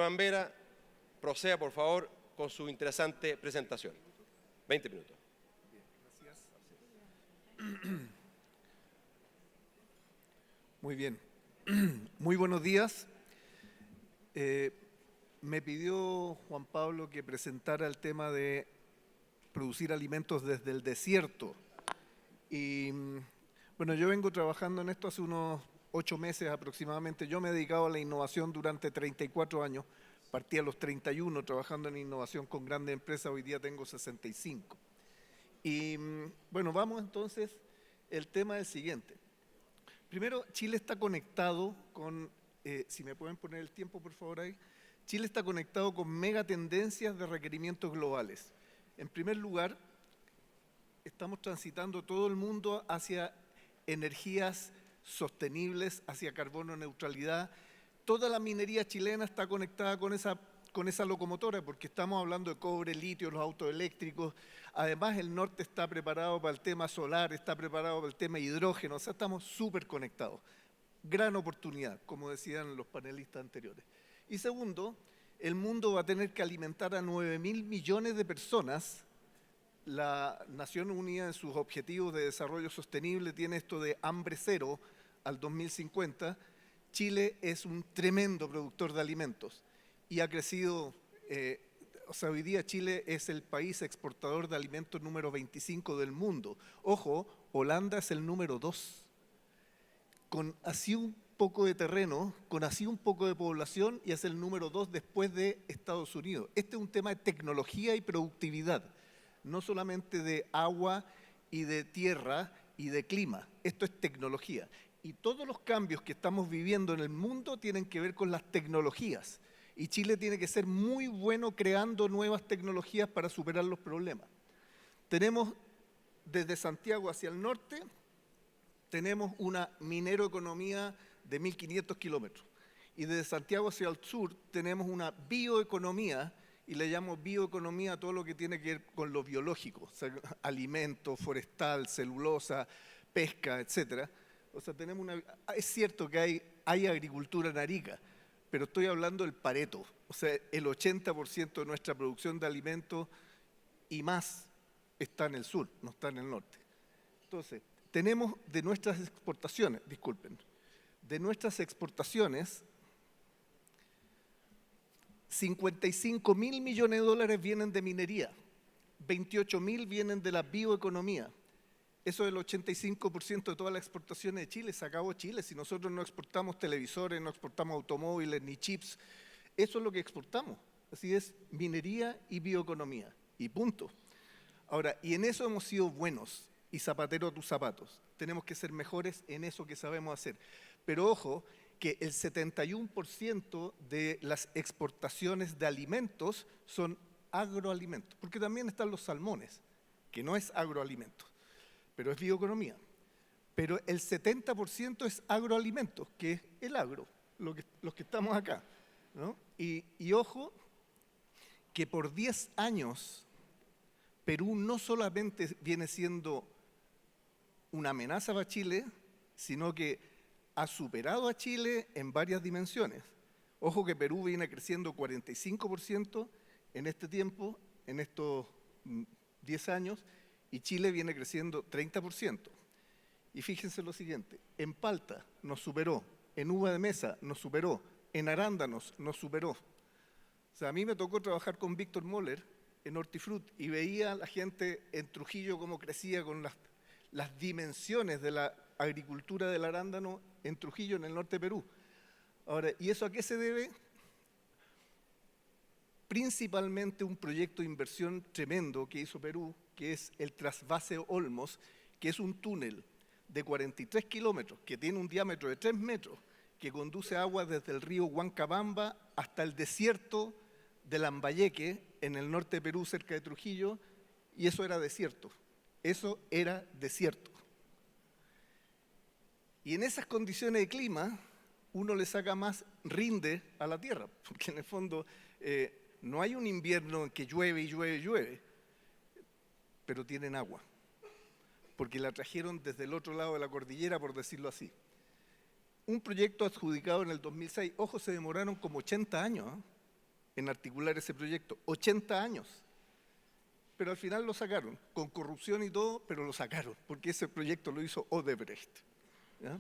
Bambera proceda, por favor, con su interesante presentación. 20 minutos. Muy bien. Muy buenos días. Me pidió Juan Pablo que presentara el tema de producir alimentos desde el desierto. Y bueno, yo vengo trabajando en esto hace unos 8 meses aproximadamente. Yo me he dedicado a la innovación durante 34 años. Partí a los 31 trabajando en innovación con grandes empresas, hoy día tengo 65. Y bueno, vamos entonces, el tema es el siguiente. Primero, Chile está conectado con, si me pueden poner el tiempo por favor ahí, Chile está conectado con megatendencias de requerimientos globales. En primer lugar, estamos transitando todo el mundo hacia energías sostenibles, hacia carbono neutralidad. Toda la minería chilena está conectada con esa locomotora, porque estamos hablando de cobre, litio, los autos eléctricos. Además, el norte está preparado para el tema solar, está preparado para el tema hidrógeno, o sea, estamos súper conectados. Gran oportunidad, como decían los panelistas anteriores. Y segundo, el mundo va a tener que alimentar a 9.000 millones de personas. La Nación Unida en sus objetivos de desarrollo sostenible tiene esto de hambre cero al 2050. Chile es un tremendo productor de alimentos y ha crecido, o sea, hoy día Chile es el país exportador de alimentos número 25 del mundo. Ojo, Holanda es el número 2. Con así un poco de terreno, con así un poco de población, y es el número 2 después de Estados Unidos. Este es un tema de tecnología y productividad, no solamente de agua y de tierra y de clima. Esto es tecnología. Y todos los cambios que estamos viviendo en el mundo tienen que ver con las tecnologías. Y Chile tiene que ser muy bueno creando nuevas tecnologías para superar los problemas. Tenemos desde Santiago hacia el norte, tenemos una mineroeconomía de 1.500 kilómetros. Y desde Santiago hacia el sur tenemos una bioeconomía, y le llamo bioeconomía a todo lo que tiene que ver con lo biológico, o sea, alimentos, forestal, celulosa, pesca, etcétera. O sea, es cierto que hay agricultura en Arica, pero estoy hablando del Pareto. O sea, el 80% de nuestra producción de alimentos y más está en el sur, no está en el norte. Entonces, tenemos de nuestras exportaciones, de nuestras exportaciones, 55.000 millones de dólares vienen de minería, 28.000 vienen de la bioeconomía. Eso es el 85% de todas las exportaciones de Chile. Se acabó Chile. Si nosotros no exportamos televisores, no exportamos automóviles ni chips, eso es lo que exportamos. Así es, minería y bioeconomía. Y punto. Ahora, y en eso hemos sido buenos. Y zapatero a tus zapatos. Tenemos que ser mejores en eso que sabemos hacer. Pero ojo, que el 71% de las exportaciones de alimentos son agroalimentos. Porque también están los salmones, que no es agroalimento, pero es bioeconomía. Pero el 70% es agroalimentos, que es el agro, los que estamos acá, ¿no? Y ojo, que por 10 años Perú no solamente viene siendo una amenaza para Chile, sino que ha superado a Chile en varias dimensiones. Ojo que Perú viene creciendo 45% en este tiempo, en estos 10 años, y Chile viene creciendo 30%. Y fíjense lo siguiente, en palta nos superó, en uva de mesa nos superó, en arándanos nos superó. O sea, a mí me tocó trabajar con Víctor Moller en Hortifruti y veía a la gente en Trujillo cómo crecía con las dimensiones de la agricultura del arándano en Trujillo, en el norte de Perú. Ahora, ¿y eso a qué se debe? Principalmente un proyecto de inversión tremendo que hizo Perú, que es el Trasvase Olmos, que es un túnel de 43 kilómetros, que tiene un diámetro de 3 metros, que conduce agua desde el río Huancabamba hasta el desierto de Lambayeque, en el norte de Perú, cerca de Trujillo, y eso era desierto. Eso era desierto. Y en esas condiciones de clima, uno le saca más rinde a la tierra, porque en el fondo no hay un invierno en que llueve y llueve y llueve, pero tienen agua, porque la trajeron desde el otro lado de la cordillera, por decirlo así. Un proyecto adjudicado en el 2006, ojo, se demoraron como 80 años, ¿eh? en articular ese proyecto, 80 años. Pero al final lo sacaron, con corrupción y todo, pero lo sacaron, porque ese proyecto lo hizo Odebrecht. ¿Ya?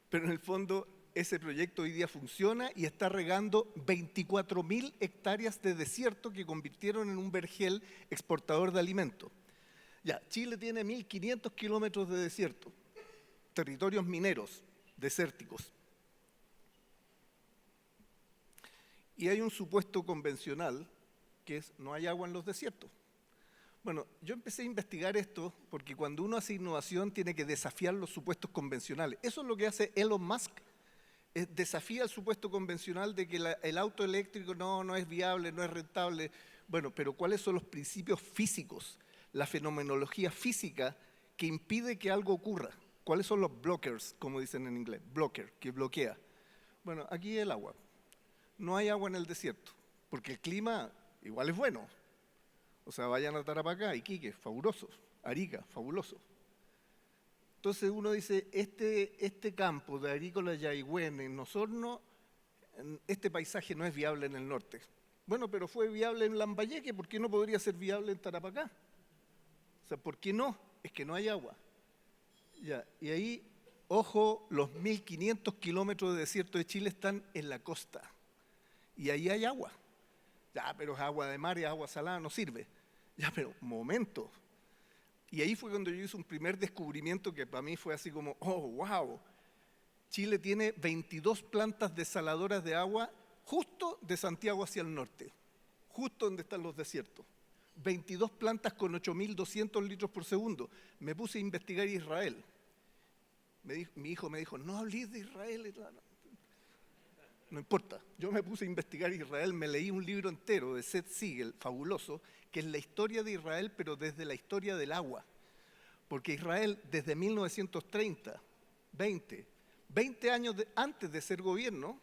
Pero en el fondo ese proyecto hoy día funciona y está regando 24.000 hectáreas de desierto que convirtieron en un vergel exportador de alimentos. Ya, Chile tiene 1.500 kilómetros de desierto, territorios mineros, desérticos. Y hay un supuesto convencional que es no hay agua en los desiertos. Bueno, yo empecé a investigar esto porque cuando uno hace innovación tiene que desafiar los supuestos convencionales. Eso es lo que hace Elon Musk, desafía el supuesto convencional de que el auto eléctrico no es viable, no es rentable. Bueno, pero ¿cuáles son los principios físicos, la fenomenología física que impide que algo ocurra? ¿Cuáles son los blockers, como dicen en inglés? Blocker, que bloquea. Bueno, aquí el agua. No hay agua en el desierto, porque el clima igual es bueno. O sea, vayan a Tarapacá, Iquique, fabuloso. Arica, fabuloso. Entonces uno dice, este campo de Agrícola Yaigüen, en Osorno, este paisaje no es viable en el norte. Bueno, pero fue viable en Lambayeque, ¿por qué no podría ser viable en Tarapacá? O sea, ¿por qué no? Es que no hay agua. Ya, y ahí, ojo, los 1.500 kilómetros de desierto de Chile están en la costa. Y ahí hay agua. Ya, pero es agua de mar y agua salada, no sirve. Ya, pero momento. Y ahí fue cuando yo hice un primer descubrimiento que para mí fue así como, oh, wow. Chile tiene 22 plantas desaladoras de agua justo de Santiago hacia el norte, justo donde están los desiertos. 22 plantas con 8.200 litros por segundo. Me puse a investigar Israel. Mi hijo me dijo, no hables de Israel. No importa, yo me puse a investigar Israel, me leí un libro entero de Seth Siegel, fabuloso, que es la historia de Israel, pero desde la historia del agua. Porque Israel, desde 1930, 20 años antes de ser gobierno,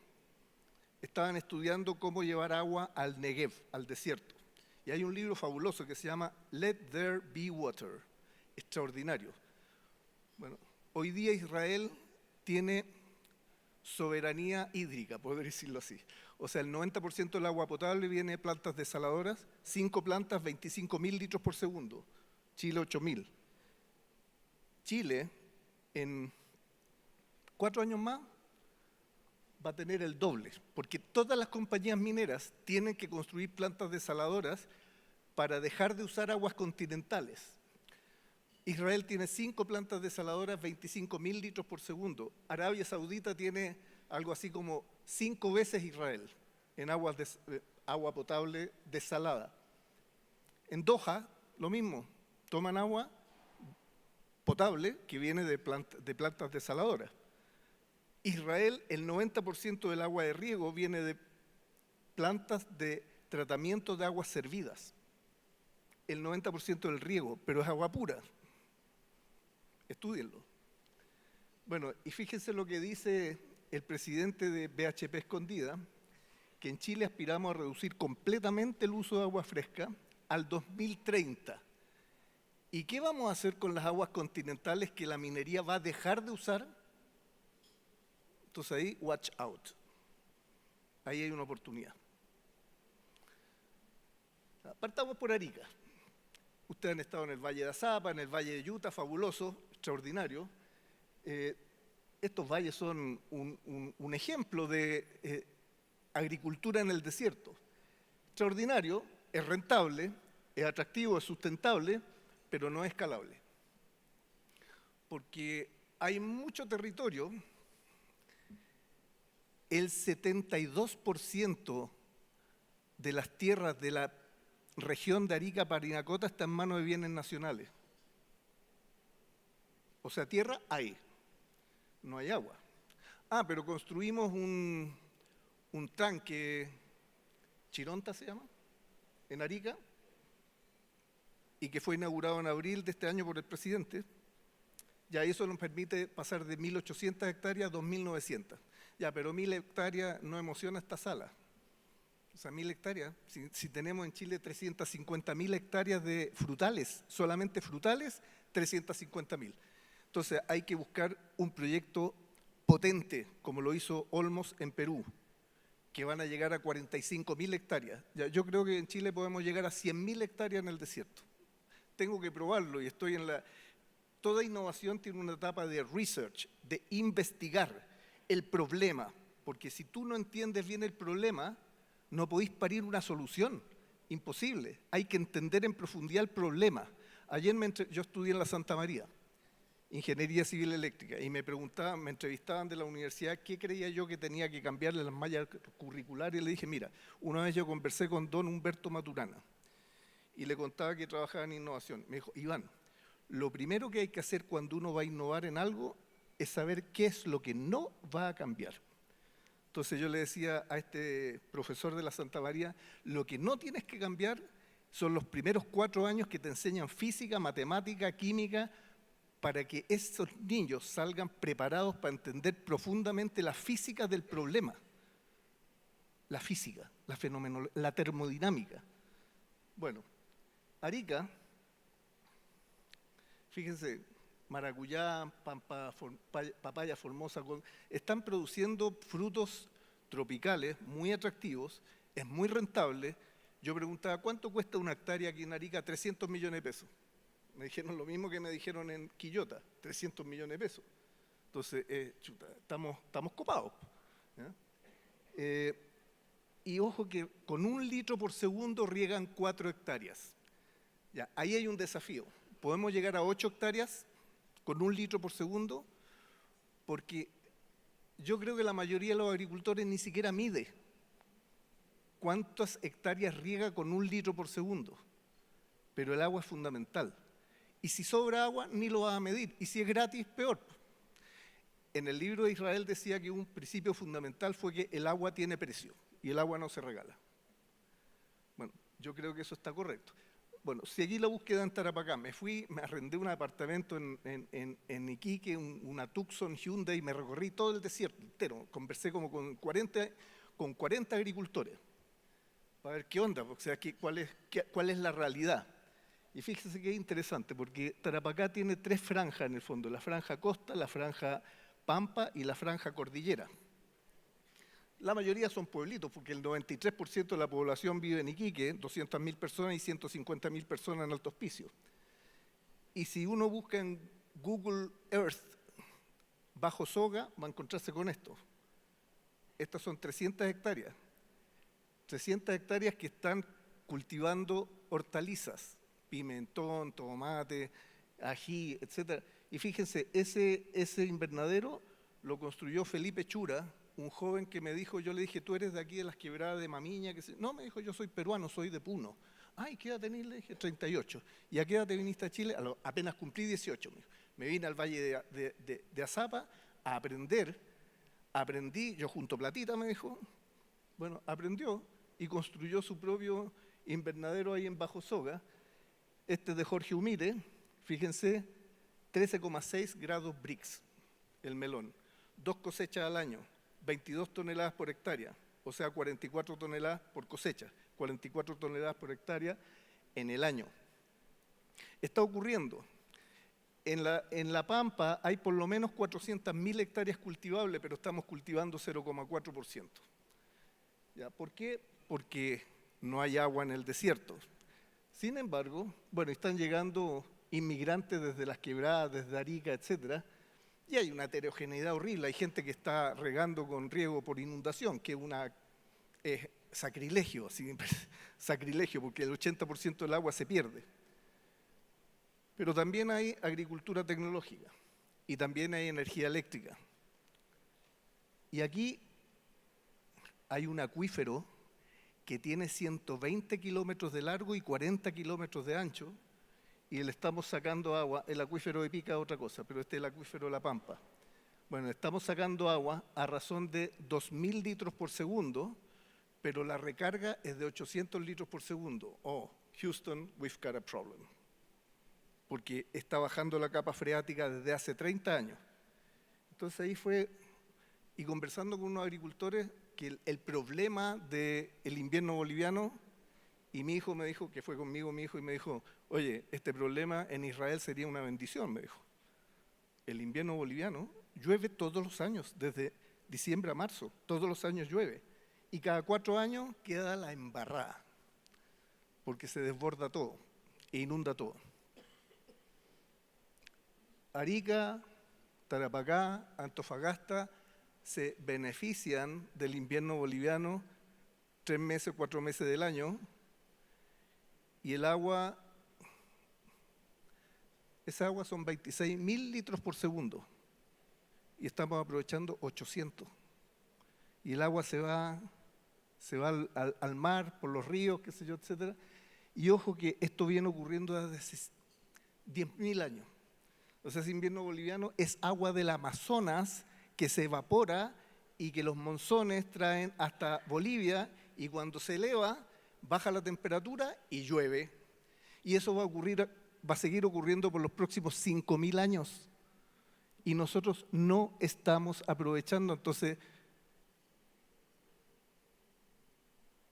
estaban estudiando cómo llevar agua al Negev, al desierto. Y hay un libro fabuloso que se llama Let There Be Water, extraordinario. Bueno, hoy día Israel tiene soberanía hídrica, poder decirlo así. O sea, el 90% del agua potable viene de plantas desaladoras, 5 plantas, 25.000 litros por segundo. Chile, 8.000. Chile, en 4 años más, va a tener el doble, porque todas las compañías mineras tienen que construir plantas desaladoras para dejar de usar aguas continentales. Israel tiene 5 plantas desaladoras, 25.000 litros por segundo. Arabia Saudita tiene algo así como 5 veces Israel en agua potable desalada. En Doha, lo mismo, toman agua potable que viene de plantas desaladoras. Israel, el 90% del agua de riego viene de plantas de tratamiento de aguas servidas. El 90% del riego, pero es agua pura. Estúdienlo. Bueno, y fíjense lo que dice el presidente de BHP Escondida, que en Chile aspiramos a reducir completamente el uso de agua fresca al 2030. ¿Y qué vamos a hacer con las aguas continentales que la minería va a dejar de usar? Entonces ahí, watch out. Ahí hay una oportunidad. Partamos por Arica. Ustedes han estado en el Valle de Azapa, en el Valle de Utah, fabuloso, extraordinario. Estos valles son un ejemplo de agricultura en el desierto. Extraordinario, es rentable, es atractivo, es sustentable, pero no es escalable. Porque hay mucho territorio, el 72% de las tierras de la región de Arica, Parinacota, está en manos de bienes nacionales. O sea, tierra hay, no hay agua. Ah, pero construimos un tanque, Chironta se llama, en Arica, y que fue inaugurado en abril de este año por el presidente. Ya eso nos permite pasar de 1.800 hectáreas a 2.900. Ya, pero 1.000 hectáreas no emociona esta sala. O sea, 1.000 hectáreas, si tenemos en Chile 350.000 hectáreas de frutales, solamente frutales, 350.000. Entonces hay que buscar un proyecto potente, como lo hizo Olmos en Perú, que van a llegar a 45.000 hectáreas. Ya, yo creo que en Chile podemos llegar a 100.000 hectáreas en el desierto. Tengo que probarlo y estoy en la... Toda innovación tiene una etapa de research, de investigar el problema, porque si tú no entiendes bien el problema, no podéis parir una solución. Imposible. Hay que entender en profundidad el problema. Ayer yo estudié en la Santa María, Ingeniería Civil Eléctrica, y me entrevistaban de la universidad qué creía yo que tenía que cambiarle las mallas curriculares, y le dije, mira, una vez yo conversé con don Humberto Maturana, y le contaba que trabajaba en innovación. Me dijo, Iván, lo primero que hay que hacer cuando uno va a innovar en algo es saber qué es lo que no va a cambiar. Entonces yo le decía a este profesor de la Santa María, lo que no tienes que cambiar son los primeros 4 años que te enseñan física, matemática, química, para que esos niños salgan preparados para entender profundamente la física del problema. La física, la termodinámica. Bueno, Arica, fíjense, maracuyá, papaya formosa, están produciendo frutos tropicales muy atractivos, es muy rentable. Yo preguntaba, ¿cuánto cuesta una hectárea aquí en Arica? 300 millones de pesos. Me dijeron lo mismo que me dijeron en Quillota, 300 millones de pesos. Entonces, chuta, estamos copados. Y ojo que con 1 litro por segundo riegan 4 hectáreas. Ya, ahí hay un desafío. ¿Podemos llegar a 8 hectáreas con 1 litro por segundo? Porque yo creo que la mayoría de los agricultores ni siquiera mide cuántas hectáreas riega con 1 litro por segundo. Pero el agua es fundamental. Y si sobra agua, ni lo vas a medir. Y si es gratis, peor. En el libro de Israel decía que un principio fundamental fue que el agua tiene precio y el agua no se regala. Bueno, yo creo que eso está correcto. Bueno, seguí la búsqueda en Tarapacá. Me arrendé un apartamento en Iquique, una Tucson Hyundai, y me recorrí todo el desierto entero. Conversé como con 40 agricultores para ver qué onda, o sea, cuál es la realidad. Y fíjense que es interesante, porque Tarapacá tiene 3 franjas en el fondo, la franja costa, la franja pampa y la franja cordillera. La mayoría son pueblitos, porque el 93% de la población vive en Iquique, 200.000 personas y 150.000 personas en Alto Hospicio. Y si uno busca en Google Earth bajo soga, va a encontrarse con esto. Estas son 300 hectáreas. 300 hectáreas que están cultivando hortalizas, pimentón, tomate, ají, etc. Y fíjense, ese invernadero lo construyó Felipe Chura, un joven que me dijo, yo le dije, ¿tú eres de aquí de las quebradas de Mamiña? No, me dijo, yo soy peruano, soy de Puno. Ay, ¿qué edad tenés? Le dije, 38. ¿Y a qué edad te viniste a Chile? Apenas cumplí 18. Me vine al Valle de Azapa a aprender. Aprendí, yo junto platita, me dijo. Bueno, aprendió y construyó su propio invernadero ahí en Bajo Soga. Este es de Jorge Humire, fíjense, 13,6 grados Brix, el melón. 2 cosechas al año, 22 toneladas por hectárea, o sea, 44 toneladas por cosecha, 44 toneladas por hectárea en el año. Está ocurriendo. En la Pampa hay por lo menos 400.000 hectáreas cultivables, pero estamos cultivando 0,4%. ¿Ya? ¿Por qué? Porque no hay agua en el desierto. Sin embargo, bueno, están llegando inmigrantes desde las quebradas, desde Arica, etcétera, y hay una heterogeneidad horrible. Hay gente que está regando con riego por inundación, que es sacrilegio, sacrilegio, porque el 80% del agua se pierde. Pero también hay agricultura tecnológica y también hay energía eléctrica. Y aquí hay un acuífero que tiene 120 kilómetros de largo y 40 kilómetros de ancho, y le estamos sacando agua. El acuífero de Pica es otra cosa, pero este es el acuífero de La Pampa. Bueno, estamos sacando agua a razón de 2.000 litros por segundo, pero la recarga es de 800 litros por segundo. Oh, Houston, we've got a problem. Porque está bajando la capa freática desde hace 30 años. Entonces ahí fue, y conversando con unos agricultores, que el problema del invierno boliviano, y mi hijo me dijo, que fue conmigo mi hijo, y me dijo, oye, este problema en Israel sería una bendición, me dijo. El invierno boliviano llueve todos los años, desde diciembre a marzo, todos los años llueve. y cada 4 años queda la embarrada, porque se desborda todo e inunda todo. Arica, Tarapacá, Antofagasta se benefician del invierno boliviano 3 meses, 4 meses del año, y el agua, esa agua son 26.000 litros por segundo, y estamos aprovechando 800. Y el agua se va al mar, por los ríos, qué sé yo, etcétera. Y ojo que esto viene ocurriendo desde 10.000 años. O sea, ese invierno boliviano es agua del Amazonas que se evapora y que los monzones traen hasta Bolivia, y cuando se eleva, baja la temperatura y llueve. Y eso va a seguir ocurriendo por los próximos 5.000 años. Y nosotros no estamos aprovechando. Entonces,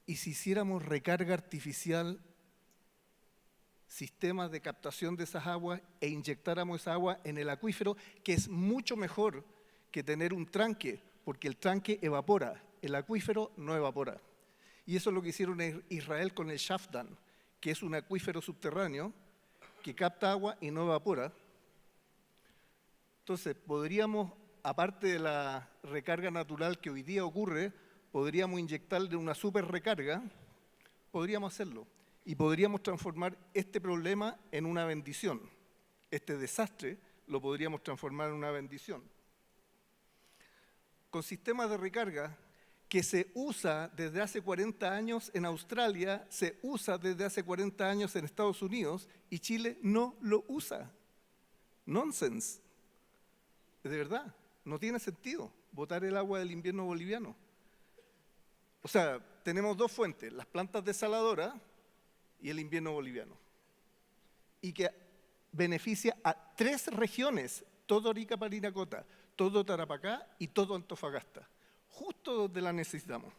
y si hiciéramos recarga artificial, sistemas de captación de esas aguas, e inyectáramos esa agua en el acuífero, que es mucho mejor que tener un tranque, porque el tranque evapora, el acuífero no evapora. Y eso es lo que hicieron en Israel con el Shafdan, que es un acuífero subterráneo que capta agua y no evapora. Entonces, podríamos, aparte de la recarga natural que hoy día ocurre, podríamos inyectarle una super recarga, podríamos hacerlo. Y podríamos transformar este problema en una bendición. Este desastre lo podríamos transformar en una bendición. Con sistemas de recarga que se usa desde hace 40 años en Australia, se usa desde hace 40 años en Estados Unidos, y Chile no lo usa. Nonsense. De verdad, no tiene sentido botar el agua del invierno boliviano. O sea, tenemos 2 fuentes, las plantas desaladoras y el invierno boliviano, y que beneficia a 3 regiones, todo Arica, Parinacota, todo Tarapacá y todo Antofagasta, justo donde la necesitamos.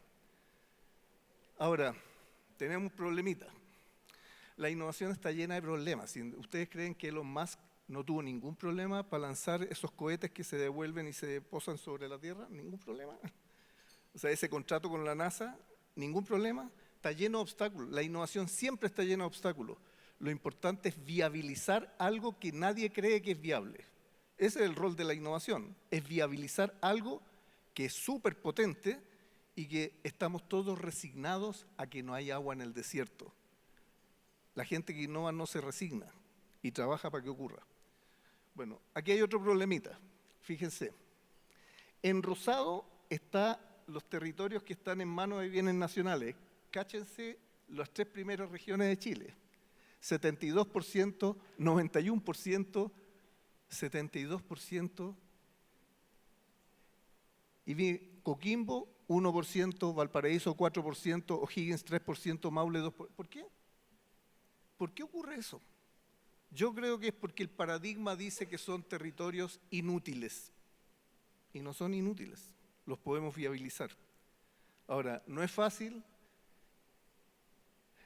Ahora, tenemos un problemita. La innovación está llena de problemas. Si ustedes creen que Elon Musk no tuvo ningún problema para lanzar esos cohetes que se devuelven y se posan sobre la Tierra, ningún problema. O sea, ese contrato con la NASA, ningún problema. Está lleno de obstáculos. La innovación siempre está llena de obstáculos. Lo importante es viabilizar algo que nadie cree que es viable. Ese es el rol de la innovación, es viabilizar algo que es súper potente y que estamos todos resignados a que no hay agua en el desierto. La gente que innova no se resigna y trabaja para que ocurra. Bueno, aquí hay otro problemita. Fíjense, en rosado están los territorios que están en manos de bienes nacionales. Cáchense las 3 primeras regiones de Chile. 72%, 91%, 72%. Y vi Coquimbo, 1%, Valparaíso, 4%, O'Higgins, 3%, Maule, 2%. ¿Por qué? ¿Por qué ocurre eso? Yo creo que es porque el paradigma dice que son territorios inútiles. Y no son inútiles, los podemos viabilizar. Ahora, no es fácil.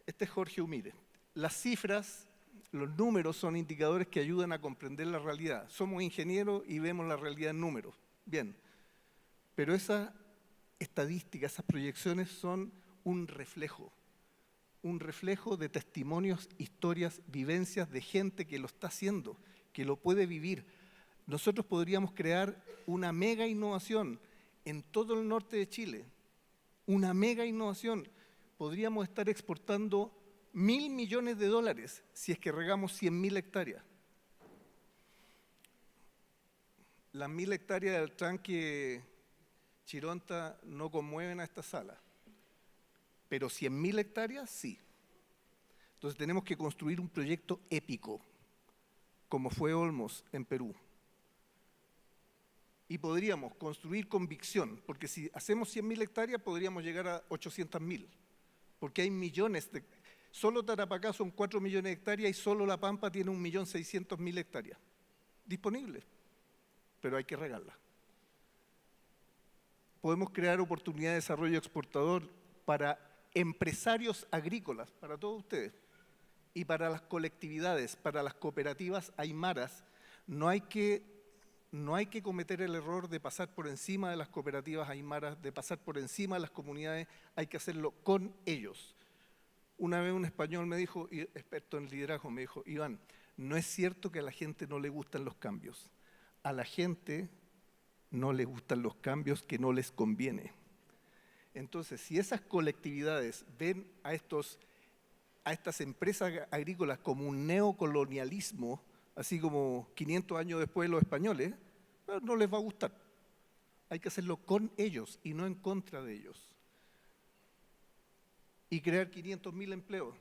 Este es Jorge Humire. Las cifras, los números son indicadores que ayudan a comprender la realidad. Somos ingenieros y vemos la realidad en números. Bien, pero esa estadística, esas proyecciones son un reflejo de testimonios, historias, vivencias de gente que lo está haciendo, que lo puede vivir. Nosotros podríamos crear una mega innovación en todo el norte de Chile, una mega innovación. Podríamos estar exportando $1.000 millones si es que regamos 100.000 hectáreas. Las 1.000 hectáreas del tranque Chironta no conmueven a esta sala, pero 100.000 hectáreas sí. Entonces tenemos que construir un proyecto épico, como fue Olmos en Perú. Y podríamos construir convicción, porque si hacemos 100.000 hectáreas podríamos llegar a 800.000, porque hay millones de... Solo Tarapacá son 4 millones de hectáreas y solo La Pampa tiene 1.600.000 hectáreas disponibles, pero hay que regarlas. Podemos crear oportunidades de desarrollo exportador para empresarios agrícolas, para todos ustedes, y para las colectividades, para las cooperativas aymaras. No hay que no hay que cometer el error de pasar por encima de las cooperativas aymaras, de pasar por encima de las comunidades, hay que hacerlo con ellos. Una vez un español me dijo, experto en liderazgo, me dijo, Iván, no es cierto que a la gente no le gustan los cambios. A la gente no le gustan los cambios que no les conviene. Entonces, si esas colectividades ven a estas empresas agrícolas como un neocolonialismo, así como 500 años después los españoles, no les va a gustar. Hay que hacerlo con ellos y no en contra de ellos. Y crear 500.000 empleos.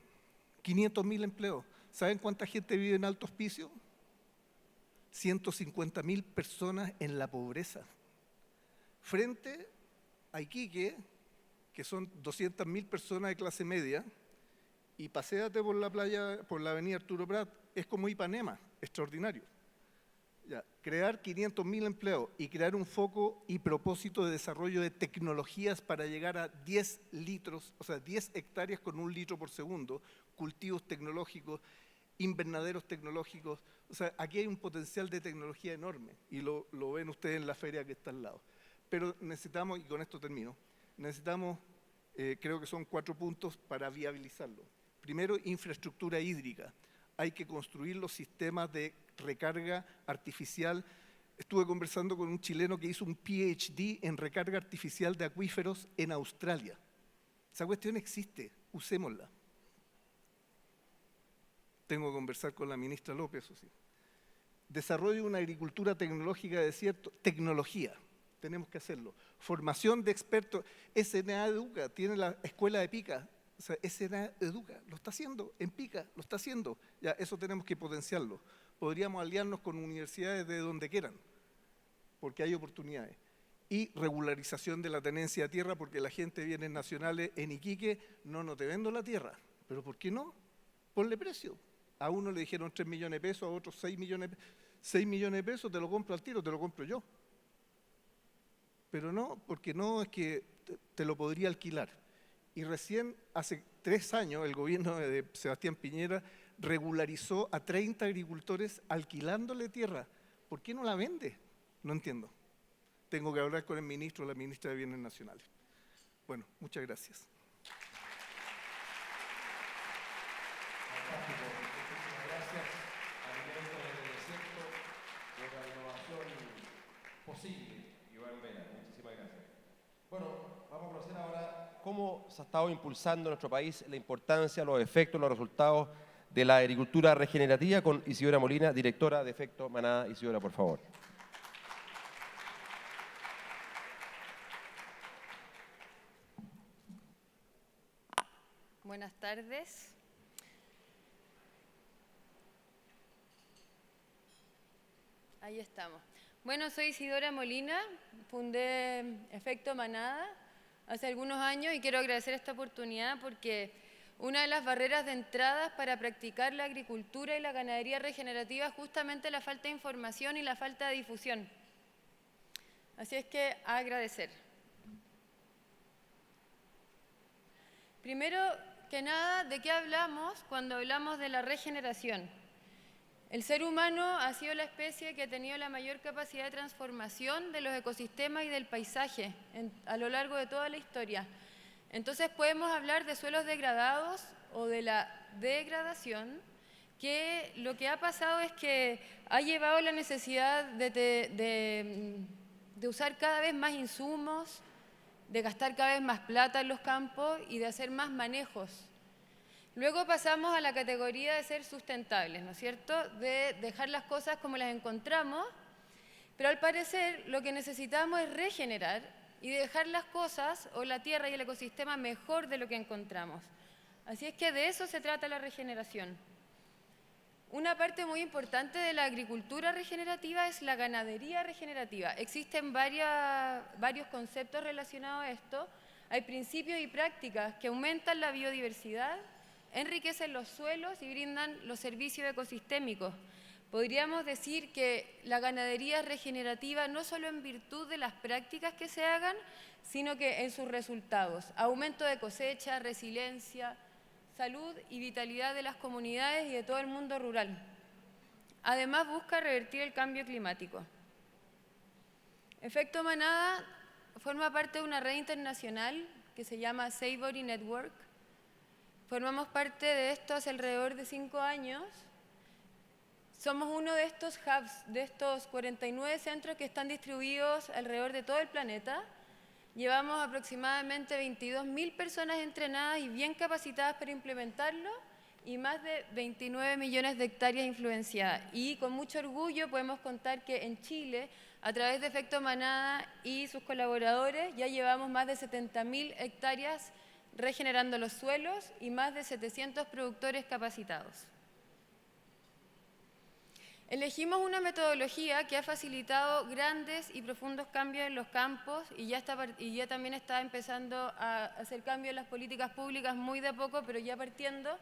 500.000 empleos. ¿Saben cuánta gente vive en Alto Hospicio? 150.000 personas en la pobreza. Frente a Iquique, que son 200.000 personas de clase media, y paséate por la playa, por la avenida Arturo Prat, es como Ipanema, extraordinario. Ya, crear 500.000 empleos y crear un foco y propósito de desarrollo de tecnologías para llegar a 10 litros, o sea, 10 hectáreas con 1 litro por segundo, cultivos tecnológicos, invernaderos tecnológicos. O sea, aquí hay un potencial de tecnología enorme y lo ven ustedes en la feria que está al lado. Pero necesitamos, y con esto termino, necesitamos, creo que son 4 puntos para viabilizarlo. Primero, infraestructura hídrica. Hay que construir los sistemas de recarga artificial. Estuve conversando con un chileno que hizo un PhD en recarga artificial de acuíferos en Australia. Esa cuestión existe, usémosla. Tengo que conversar con la ministra López, eso sí. Desarrollo de una agricultura tecnológica de desierto, tecnología, tenemos que hacerlo. Formación de expertos, SNA Educa, tiene la escuela de Pica, o sea, SNA Educa, lo está haciendo, en Pica, lo está haciendo. Ya, eso tenemos que potenciarlo. Podríamos aliarnos con universidades de donde quieran, porque hay oportunidades. Y regularización de la tenencia de tierra, porque la gente viene nacionales en Iquique, no te vendo la tierra, pero ¿por qué no? Ponle precio. A uno le dijeron 3 millones de pesos, a otros 6 millones de pesos, te lo compro al tiro, te lo compro yo. Pero no, porque no es que te lo podría alquilar. Y recién, hace 3 años, el gobierno de Sebastián Piñera regularizó a 30 agricultores alquilándole tierra. ¿Por qué no la vende? No entiendo. Tengo que hablar con el ministro o la ministra de Bienes Nacionales. Bueno, muchas gracias. Fantástico. Muchísimas gracias al Ministerio del Desierto por la innovación posible, Iván Vera. Muchísimas gracias. Bueno, vamos a conocer ahora cómo se ha estado impulsando en nuestro país la importancia, los efectos, los resultados de la agricultura regenerativa con Isidora Molina, directora de Efecto Manada. Isidora, por favor. Buenas tardes. Ahí estamos. Bueno, soy Isidora Molina, fundé Efecto Manada hace algunos años y quiero agradecer esta oportunidad porque una de las barreras de entrada para practicar la agricultura y la ganadería regenerativa es justamente la falta de información y la falta de difusión. Así es que a agradecer. Primero que nada, ¿de qué hablamos cuando hablamos de la regeneración? El ser humano ha sido la especie que ha tenido la mayor capacidad de transformación de los ecosistemas y del paisaje a lo largo de toda la historia. Entonces podemos hablar de suelos degradados o de la degradación, que lo que ha pasado es que ha llevado la necesidad de usar cada vez más insumos, de gastar cada vez más plata en los campos y de hacer más manejos. Luego pasamos a la categoría de ser sustentables, ¿no es cierto?, de dejar las cosas como las encontramos, pero al parecer lo que necesitamos es regenerar y dejar las cosas o la tierra y el ecosistema mejor de lo que encontramos. Así es que de eso se trata la regeneración. Una parte muy importante de la agricultura regenerativa es la ganadería regenerativa. Existen varios conceptos relacionados a esto. Hay principios y prácticas que aumentan la biodiversidad, enriquecen los suelos y brindan los servicios ecosistémicos. Podríamos decir que la ganadería es regenerativa no solo en virtud de las prácticas que se hagan, sino que en sus resultados. Aumento de cosecha, resiliencia, salud y vitalidad de las comunidades y de todo el mundo rural. Además, busca revertir el cambio climático. Efecto Manada forma parte de una red internacional que se llama Savory Network. Formamos parte de esto hace alrededor de 5 años. Somos uno de estos hubs, de estos 49 centros que están distribuidos alrededor de todo el planeta. Llevamos aproximadamente 22.000 personas entrenadas y bien capacitadas para implementarlo y más de 29 millones de hectáreas influenciadas. Y con mucho orgullo podemos contar que en Chile, a través de Efecto Manada y sus colaboradores, ya llevamos más de 70.000 hectáreas regenerando los suelos y más de 700 productores capacitados. Elegimos una metodología que ha facilitado grandes y profundos cambios en los campos y ya también está empezando a hacer cambios en las políticas públicas muy de a poco, pero ya partiendo,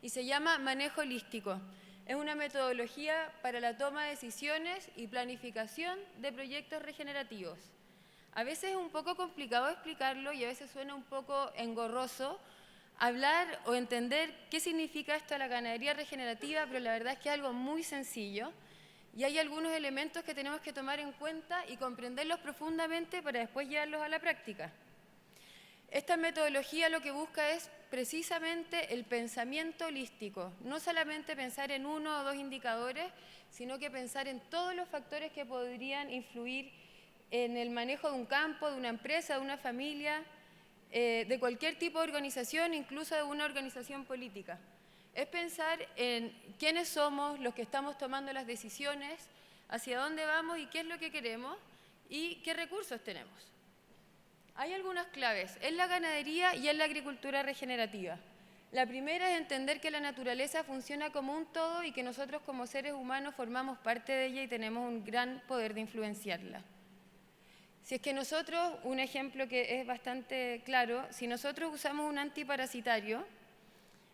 y se llama manejo holístico. Es una metodología para la toma de decisiones y planificación de proyectos regenerativos. A veces es un poco complicado explicarlo y a veces suena un poco engorroso hablar o entender qué significa esto a la ganadería regenerativa, pero la verdad es que es algo muy sencillo y hay algunos elementos que tenemos que tomar en cuenta y comprenderlos profundamente para después llevarlos a la práctica. Esta metodología lo que busca es precisamente el pensamiento holístico, no solamente pensar en 1 o 2 indicadores, sino que pensar en todos los factores que podrían influir en el manejo de un campo, de una empresa, de una familia, de cualquier tipo de organización, incluso de una organización política. Es pensar en quiénes somos los que estamos tomando las decisiones, hacia dónde vamos y qué es lo que queremos y qué recursos tenemos. Hay algunas claves en la ganadería y en la agricultura regenerativa. La primera es entender que la naturaleza funciona como un todo y que nosotros como seres humanos formamos parte de ella y tenemos un gran poder de influenciarla. Si es que nosotros, un ejemplo que es bastante claro, si nosotros usamos un antiparasitario,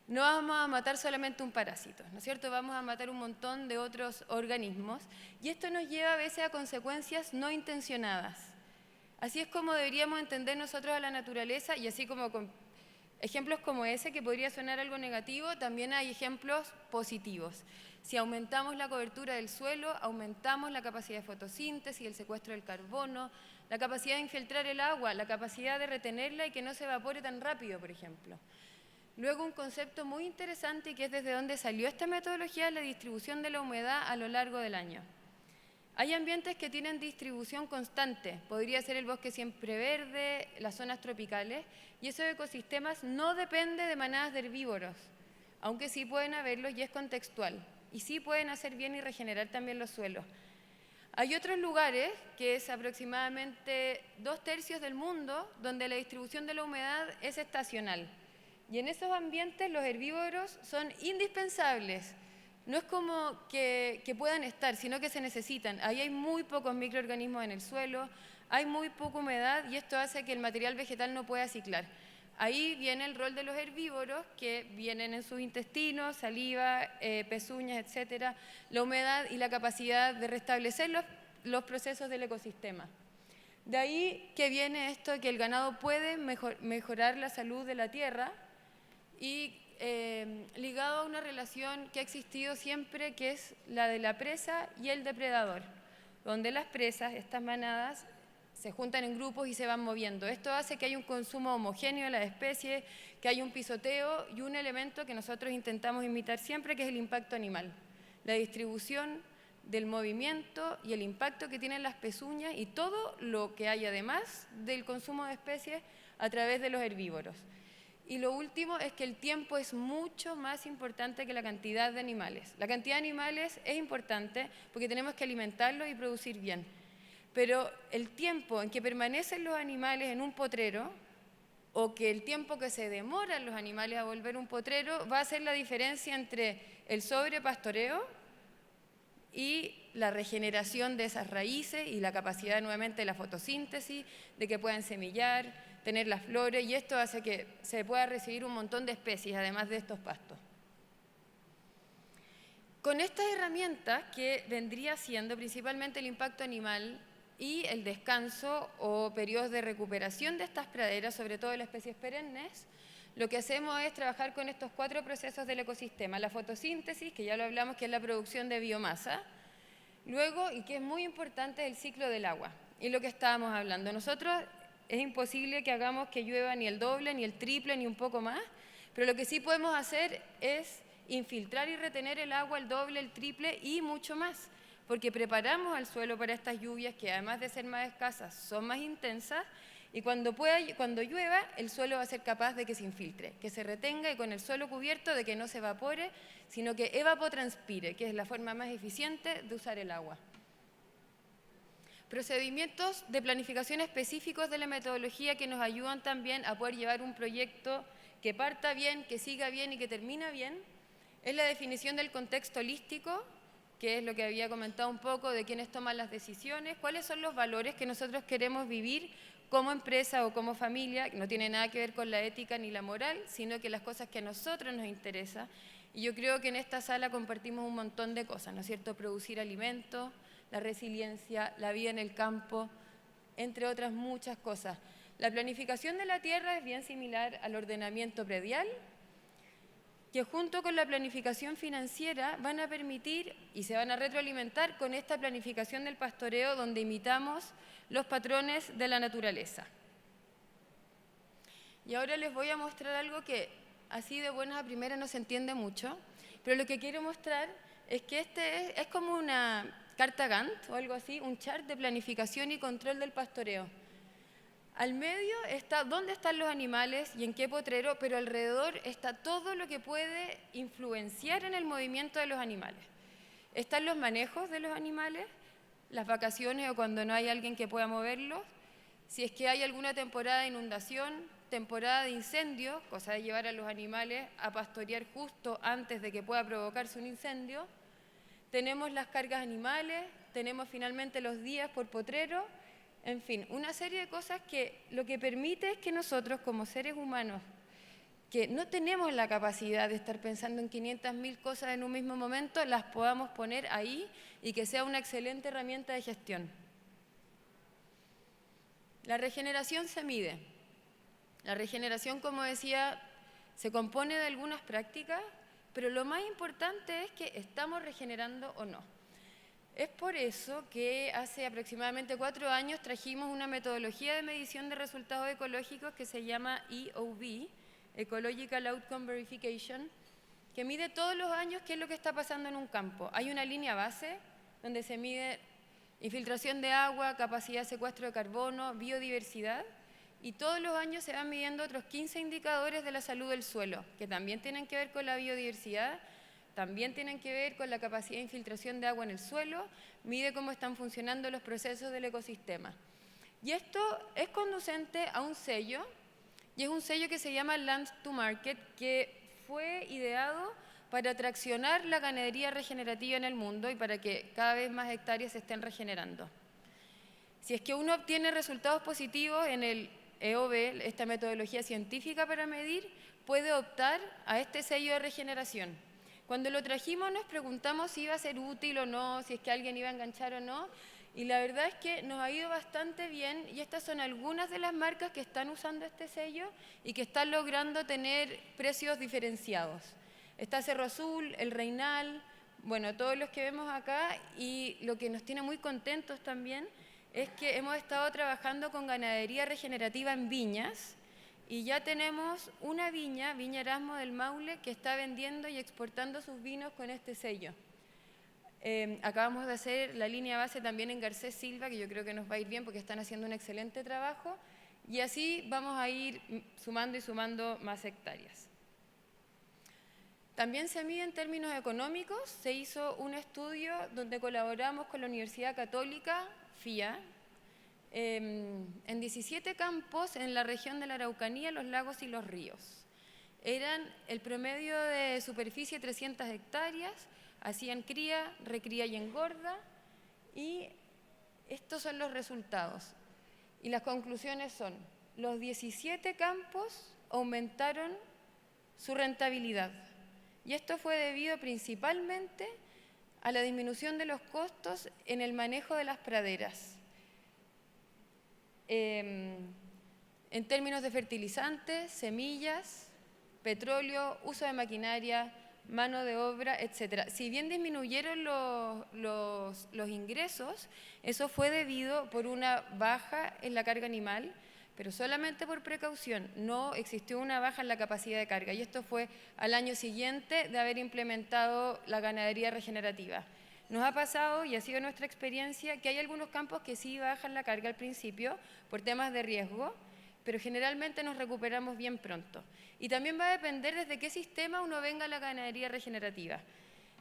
no vamos a matar solamente un parásito, ¿no es cierto? Vamos a matar un montón de otros organismos y esto nos lleva a veces a consecuencias no intencionadas. Así es como deberíamos entender nosotros a la naturaleza y así como con ejemplos como ese, que podría sonar algo negativo, también hay ejemplos positivos. Si aumentamos la cobertura del suelo, aumentamos la capacidad de fotosíntesis, el secuestro del carbono, la capacidad de infiltrar el agua, la capacidad de retenerla y que no se evapore tan rápido, por ejemplo. Luego, un concepto muy interesante y que es desde donde salió esta metodología es la distribución de la humedad a lo largo del año. Hay ambientes que tienen distribución constante, podría ser el bosque siempre verde, las zonas tropicales, y esos ecosistemas no dependen de manadas de herbívoros, aunque sí pueden haberlos y es contextual, y sí pueden hacer bien y regenerar también los suelos. Hay otros lugares, que es aproximadamente 2/3 del mundo, donde la distribución de la humedad es estacional, y en esos ambientes los herbívoros son indispensables. No es como que puedan estar, sino que se necesitan. Ahí hay muy pocos microorganismos en el suelo, hay muy poca humedad y esto hace que el material vegetal no pueda ciclar. Ahí viene el rol de los herbívoros que vienen en sus intestinos, saliva, pezuñas, etc. La humedad y la capacidad de restablecer los procesos del ecosistema. De ahí que viene esto que el ganado puede mejorar la salud de la tierra y ligado a una relación que ha existido siempre, que es la de la presa y el depredador, donde las presas, estas manadas, se juntan en grupos y se van moviendo. Esto hace que haya un consumo homogéneo de las especies, que haya un pisoteo y un elemento que nosotros intentamos imitar siempre, que es el impacto animal. La distribución del movimiento y el impacto que tienen las pezuñas y todo lo que hay además del consumo de especies a través de los herbívoros. Y lo último es que el tiempo es mucho más importante que la cantidad de animales. La cantidad de animales es importante porque tenemos que alimentarlos y producir bien. Pero el tiempo en que permanecen los animales en un potrero o que el tiempo que se demoran los animales a volver un potrero va a ser la diferencia entre el sobrepastoreo y la regeneración de esas raíces y la capacidad nuevamente de la fotosíntesis, de que puedan semillar, tener las flores, y esto hace que se pueda recibir un montón de especies, además de estos pastos. Con estas herramientas, que vendría siendo principalmente el impacto animal y el descanso o periodos de recuperación de estas praderas, sobre todo de las especies perennes, lo que hacemos es trabajar con estos 4 procesos del ecosistema. La fotosíntesis, que ya lo hablamos, que es la producción de biomasa. Luego, y que es muy importante, el ciclo del agua. y lo que estábamos hablando. Nosotros es imposible que hagamos que llueva ni el doble, ni el triple, ni un poco más, pero lo que sí podemos hacer es infiltrar y retener el agua el doble, el triple y mucho más, porque preparamos al suelo para estas lluvias que además de ser más escasas son más intensas, y cuando llueva el suelo va a ser capaz de que se infiltre, que se retenga y con el suelo cubierto de que no se evapore, sino que evapotranspire, que es la forma más eficiente de usar el agua. Procedimientos de planificación específicos de la metodología que nos ayudan también a poder llevar un proyecto que parta bien, que siga bien y que termina bien, es la definición del contexto holístico, que es lo que había comentado un poco de quiénes toman las decisiones, cuáles son los valores que nosotros queremos vivir como empresa o como familia, que no tiene nada que ver con la ética ni la moral, sino que las cosas que a nosotros nos interesan. Y yo creo que en esta sala compartimos un montón de cosas, ¿no es cierto? Producir alimentos, la resiliencia, la vida en el campo, entre otras muchas cosas. La planificación de la tierra es bien similar al ordenamiento predial, que junto con la planificación financiera van a permitir y se van a retroalimentar con esta planificación del pastoreo donde imitamos los patrones de la naturaleza. Y ahora les voy a mostrar algo que así de buenas a primeras no se entiende mucho, pero lo que quiero mostrar es que este es como una carta Gantt o algo así, un chart de planificación y control del pastoreo. Al medio está dónde están los animales y en qué potrero, pero alrededor está todo lo que puede influenciar en el movimiento de los animales. Están los manejos de los animales, las vacaciones o cuando no hay alguien que pueda moverlos, si es que hay alguna temporada de inundación, temporada de incendio, cosa de llevar a los animales a pastorear justo antes de que pueda provocarse un incendio. Tenemos las cargas animales, tenemos finalmente los días por potrero, en fin, una serie de cosas que lo que permite es que nosotros como seres humanos, que no tenemos la capacidad de estar pensando en 500.000 cosas en un mismo momento, las podamos poner ahí y que sea una excelente herramienta de gestión. La regeneración se mide. La regeneración, como decía, se compone de algunas prácticas, pero lo más importante es que estamos regenerando o no. Es por eso que hace aproximadamente 4 años trajimos una metodología de medición de resultados ecológicos que se llama EOV, Ecological Outcome Verification, que mide todos los años qué es lo que está pasando en un campo. Hay una línea base donde se mide infiltración de agua, capacidad de secuestro de carbono, biodiversidad, y todos los años se van midiendo otros 15 indicadores de la salud del suelo, que también tienen que ver con la biodiversidad, también tienen que ver con la capacidad de infiltración de agua en el suelo, mide cómo están funcionando los procesos del ecosistema. Y esto es conducente a un sello, y es un sello que se llama Land to Market, que fue ideado para traccionar la ganadería regenerativa en el mundo y para que cada vez más hectáreas se estén regenerando. Si es que uno obtiene resultados positivos en el EOV, esta metodología científica para medir, puede optar a este sello de regeneración. Cuando lo trajimos nos preguntamos si iba a ser útil o no, si es que alguien iba a enganchar o no, y la verdad es que nos ha ido bastante bien y estas son algunas de las marcas que están usando este sello y que están logrando tener precios diferenciados. Está Cerro Azul, El Reinal, bueno, todos los que vemos acá, y lo que nos tiene muy contentos también es que hemos estado trabajando con ganadería regenerativa en viñas y ya tenemos una viña, Viña Erasmo del Maule, que está vendiendo y exportando sus vinos con este sello. Acabamos de hacer la línea base también en Garcés Silva, que yo creo que nos va a ir bien porque están haciendo un excelente trabajo, y así vamos a ir sumando y sumando más hectáreas. También se mide en términos económicos. Se hizo un estudio donde colaboramos con la Universidad Católica, FIA, en 17 campos en la región de la Araucanía, los lagos y los ríos. Eran el promedio de superficie 300 hectáreas, hacían cría, recría y engorda, y estos son los resultados. Y las conclusiones son: los 17 campos aumentaron su rentabilidad. Y esto fue debido principalmente a la disminución de los costos en el manejo de las praderas. En términos de fertilizantes, semillas, petróleo, uso de maquinaria, mano de obra, etcétera. Si bien disminuyeron los ingresos, eso fue debido por una baja en la carga animal, pero solamente por precaución. No existió una baja en la capacidad de carga, y esto fue al año siguiente de haber implementado la ganadería regenerativa. Nos ha pasado, y ha sido nuestra experiencia, que hay algunos campos que sí bajan la carga al principio por temas de riesgo, pero generalmente nos recuperamos bien pronto. Y también va a depender desde qué sistema uno venga a la ganadería regenerativa.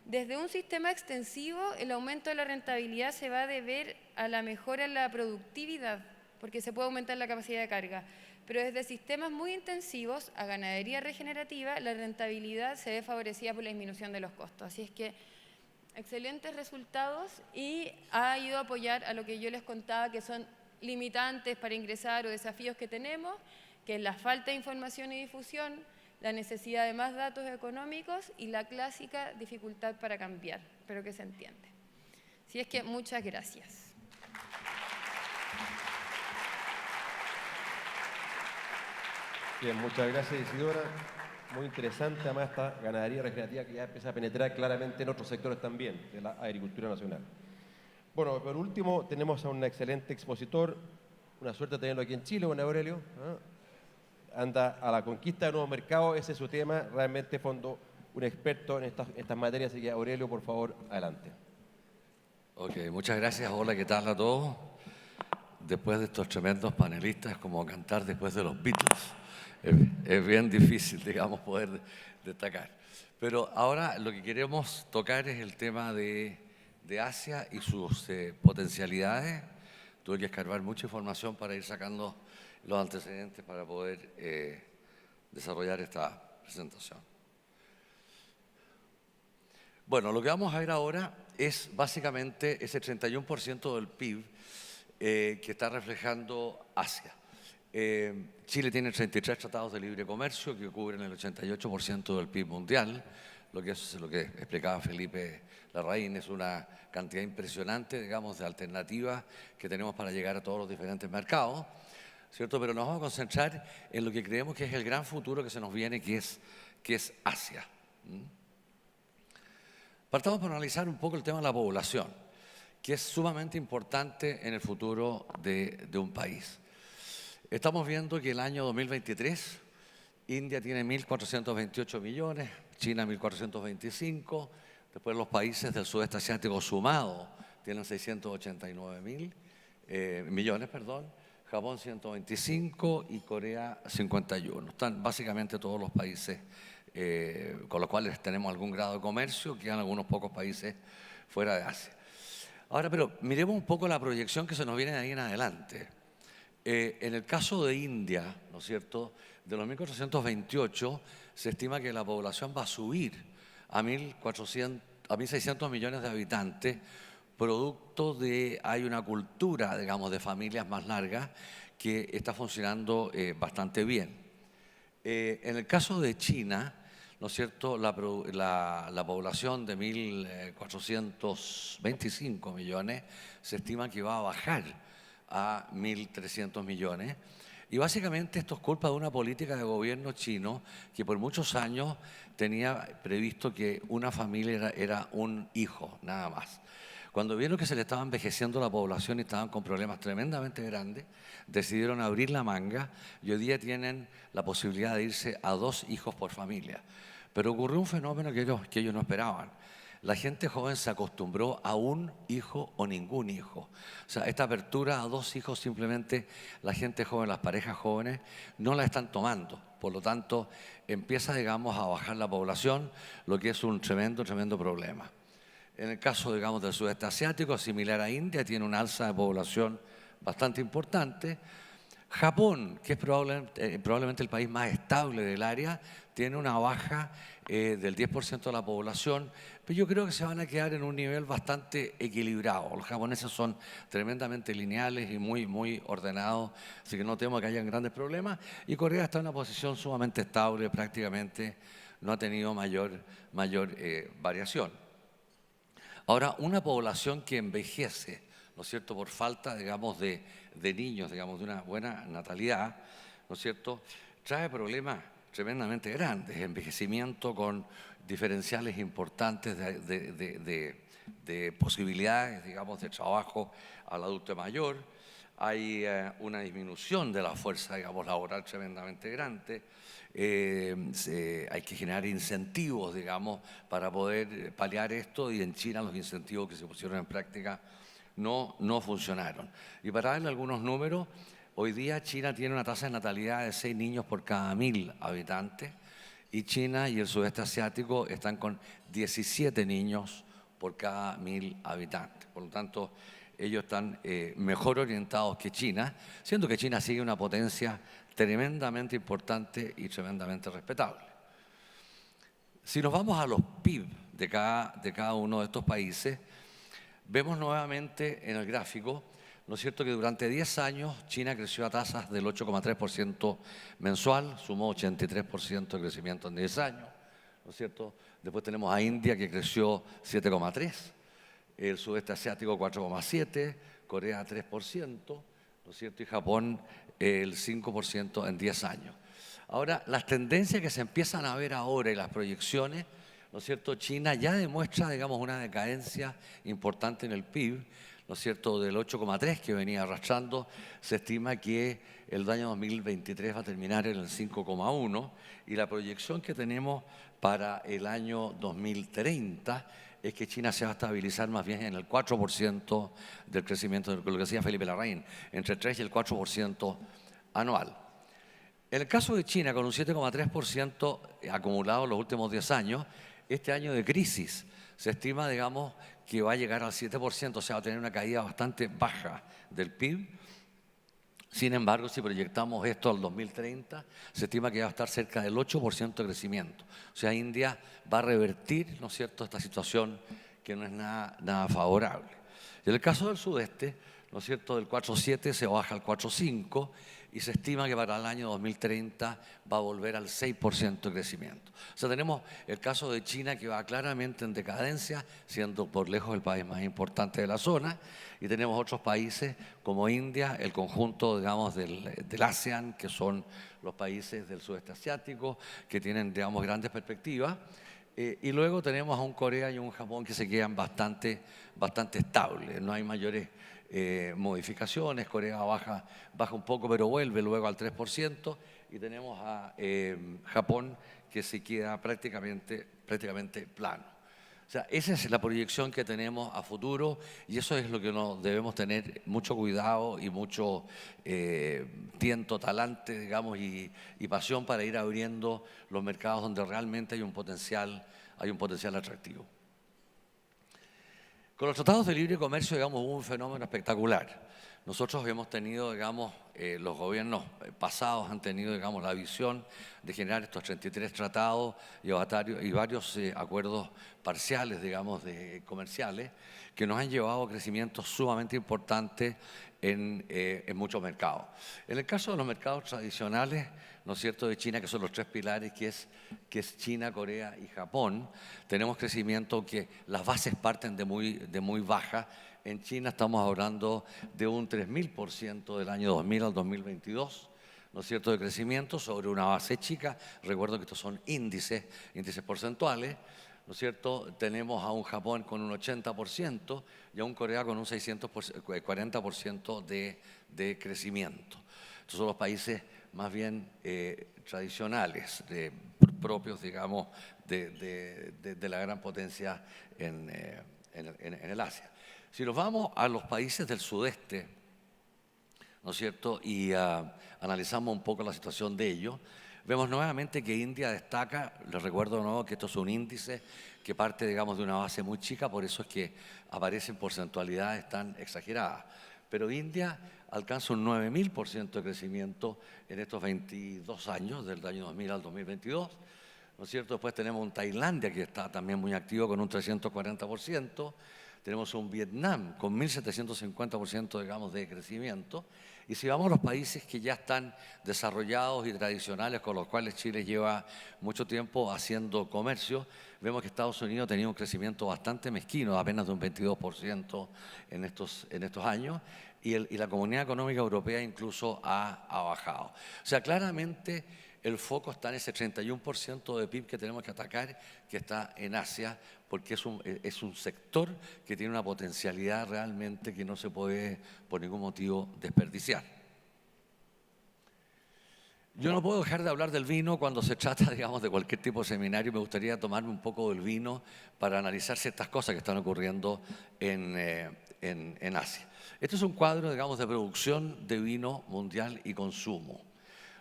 Desde un sistema extensivo, el aumento de la rentabilidad se va a deber a la mejora en la productividad, porque se puede aumentar la capacidad de carga. Pero desde sistemas muy intensivos a ganadería regenerativa, la rentabilidad se ve favorecida por la disminución de los costos. Así es que excelentes resultados, y ha ido a apoyar a lo que yo les contaba, que son limitantes para ingresar o desafíos que tenemos, que es la falta de información y difusión, la necesidad de más datos económicos y la clásica dificultad para cambiar, pero que se entiende. Así es que muchas gracias. Bien, muchas gracias, Isidora. Muy interesante, además, esta ganadería regenerativa que ya empieza a penetrar claramente en otros sectores también de la agricultura nacional. Bueno, por último, tenemos a un excelente expositor, una suerte de tenerlo aquí en Chile, don Aurelio. Anda a la conquista de nuevos mercados, ese es su tema, realmente fondo un experto en estas materias, así que Aurelio, por favor, adelante. Ok, muchas gracias. Hola, ¿qué tal a todos? Después de estos tremendos panelistas, es como cantar después de los Beatles. Es bien difícil, digamos, poder destacar. Pero ahora lo que queremos tocar es el tema de Asia y sus potencialidades. Tuve que escarbar mucha información para ir sacando los antecedentes para poder desarrollar esta presentación. Bueno, lo que vamos a ver ahora es básicamente ese 31% del PIB que está reflejando Asia. Chile tiene 33 tratados de libre comercio que cubren el 88% del PIB mundial, lo que explicaba Felipe Larraín, es una cantidad impresionante, digamos, de alternativas que tenemos para llegar a todos los diferentes mercados, ¿cierto? Pero nos vamos a concentrar en lo que creemos que es el gran futuro que se nos viene, que es Asia. Partamos por analizar un poco el tema de la población, que es sumamente importante en el futuro de un país. Estamos viendo que el año 2023, India tiene 1.428 millones, China 1.425, después los países del sudeste asiático sumados tienen 689 millones, Japón 125 y Corea 51. Están básicamente todos los países con los cuales tenemos algún grado de comercio, quedan algunos pocos países fuera de Asia. Ahora, pero miremos un poco la proyección que se nos viene de ahí en adelante. En el caso de India, ¿no es cierto?, de los 1.428 se estima que la población va a subir a 1.600 millones de habitantes, producto de, hay una cultura, digamos, de familias más largas que está funcionando bastante bien. En el caso de China, ¿no es cierto?, la población de 1.425 millones se estima que va a bajar a 1.300 millones. Y básicamente esto es culpa de una política de gobierno chino que por muchos años tenía previsto que una familia era un hijo, nada más. Cuando vieron que se le estaba envejeciendo la población y estaban con problemas tremendamente grandes, decidieron abrir la manga y hoy día tienen la posibilidad de irse a 2 hijos por familia. Pero ocurrió un fenómeno que ellos no esperaban. La gente joven se acostumbró a un hijo o ningún hijo. O sea, esta apertura a 2 hijos simplemente la gente joven, las parejas jóvenes, no la están tomando. Por lo tanto, empieza, digamos, a bajar la población, lo que es un tremendo problema. En el caso, digamos, del sudeste asiático, similar a India, tiene una alza de población bastante importante. Japón, que es probablemente el país más estable del área, tiene una baja del 10% de la población, pero yo creo que se van a quedar en un nivel bastante equilibrado. Los japoneses son tremendamente lineales y muy ordenados, así que no temo que hayan grandes problemas. Y Corea está en una posición sumamente estable, prácticamente no ha tenido mayor variación. Ahora, una población que envejece, ¿no es cierto?, por falta, digamos, de niños, digamos, de una buena natalidad, ¿no es cierto?, trae problemas tremendamente grandes, envejecimiento con diferenciales importantes de posibilidades, digamos, de trabajo al adulto mayor. Hay una disminución de la fuerza, digamos, laboral tremendamente grande. Hay que generar incentivos, digamos, para poder paliar esto, y en China los incentivos que se pusieron en práctica no funcionaron. Y para darle algunos números, hoy día China tiene una tasa de natalidad de 6 niños por cada 1000 habitantes, y China y el sudeste asiático están con 17 niños por cada 1000 habitantes. Por lo tanto, ellos están mejor orientados que China, siendo que China sigue una potencia tremendamente importante y tremendamente respetable. Si nos vamos a los PIB de cada uno de estos países, vemos nuevamente en el gráfico, ¿no es cierto?, que durante 10 años China creció a tasas del 8,3% mensual, sumó 83% de crecimiento en 10 años, ¿no es cierto? Después tenemos a India, que creció 7,3%, el sudeste asiático 4,7%, Corea 3%, ¿no es cierto?, y Japón el 5% en 10 años. Ahora, las tendencias que se empiezan a ver ahora y las proyecciones, ¿no es cierto?, China ya demuestra, digamos, una decadencia importante en el PIB, ¿no es cierto?, del 8,3% que venía arrastrando. Se estima que el año 2023 va a terminar en el 5,1%, y la proyección que tenemos para el año 2030 es que China se va a estabilizar más bien en el 4% del crecimiento, lo que decía Felipe Larraín, entre el 3 y el 4% anual. En el caso de China, con un 7,3% acumulado en los últimos 10 años, este año de crisis se estima, digamos, que va a llegar al 7%, o sea, va a tener una caída bastante baja del PIB. Sin embargo, si proyectamos esto al 2030, se estima que va a estar cerca del 8% de crecimiento. O sea, India va a revertir, ¿no es cierto?, esta situación que no es nada favorable. Y en el caso del sudeste, ¿no es cierto?, del 4,7 se baja al 4,5, y se estima que para el año 2030 va a volver al 6% de crecimiento. O sea, tenemos el caso de China, que va claramente en decadencia, siendo por lejos el país más importante de la zona, y tenemos otros países como India, el conjunto, digamos, del ASEAN, que son los países del sudeste asiático, que tienen, digamos, grandes perspectivas. Y luego tenemos a un Corea y un Japón que se quedan bastante estables, no hay mayores modificaciones. Corea baja un poco, pero vuelve luego al 3%, y tenemos a Japón, que se queda prácticamente plano. O sea, esa es la proyección que tenemos a futuro, y eso es lo que nos debemos tener mucho cuidado y mucho tiento, talante, digamos, y pasión para ir abriendo los mercados donde realmente hay un potencial atractivo. Con los tratados de libre comercio, digamos, hubo un fenómeno espectacular. Nosotros hemos tenido, digamos, los gobiernos pasados han tenido, digamos, la visión de generar estos 33 tratados y varios acuerdos parciales, digamos, comerciales, que nos han llevado a crecimientos sumamente importantes en muchos mercados. En el caso de los mercados tradicionales, ¿no es cierto?, de China, que son los 3 pilares, que es China, Corea y Japón, tenemos crecimiento que las bases parten de muy baja. En China estamos hablando de un 3000% del año 2000 al 2022, ¿no es cierto?, de crecimiento sobre una base chica. Recuerdo que estos son índices porcentuales, ¿no es cierto? Tenemos a un Japón con un 80% y a un Corea con un 640% de crecimiento. Estos son los países más bien tradicionales, propios, digamos, de la gran potencia en el Asia. Si nos vamos a los países del sudeste, ¿no es cierto?, y analizamos un poco la situación de ellos, vemos nuevamente que India destaca. Les recuerdo de nuevo que esto es un índice que parte, digamos, de una base muy chica, por eso es que aparecen porcentualidades tan exageradas. Pero India alcanza un 9000% de crecimiento en estos 22 años, del año 2000 al 2022, ¿no es cierto? Después tenemos un Tailandia, que está también muy activo, con un 340%. Tenemos un Vietnam con 1750%, digamos, de crecimiento. Y si vamos a los países que ya están desarrollados y tradicionales, con los cuales Chile lleva mucho tiempo haciendo comercio, vemos que Estados Unidos ha tenido un crecimiento bastante mezquino, de apenas de un 22% en estos años, y la Comunidad Económica Europea incluso ha bajado. O sea, claramente el foco está en ese 31% de PIB que tenemos que atacar, que está en Asia, porque es un sector que tiene una potencialidad realmente que no se puede por ningún motivo desperdiciar. Yo no puedo dejar de hablar del vino cuando se trata, digamos, de cualquier tipo de seminario. Me gustaría tomarme un poco del vino para analizar ciertas cosas que están ocurriendo en Asia. Este es un cuadro, digamos, de producción de vino mundial y consumo.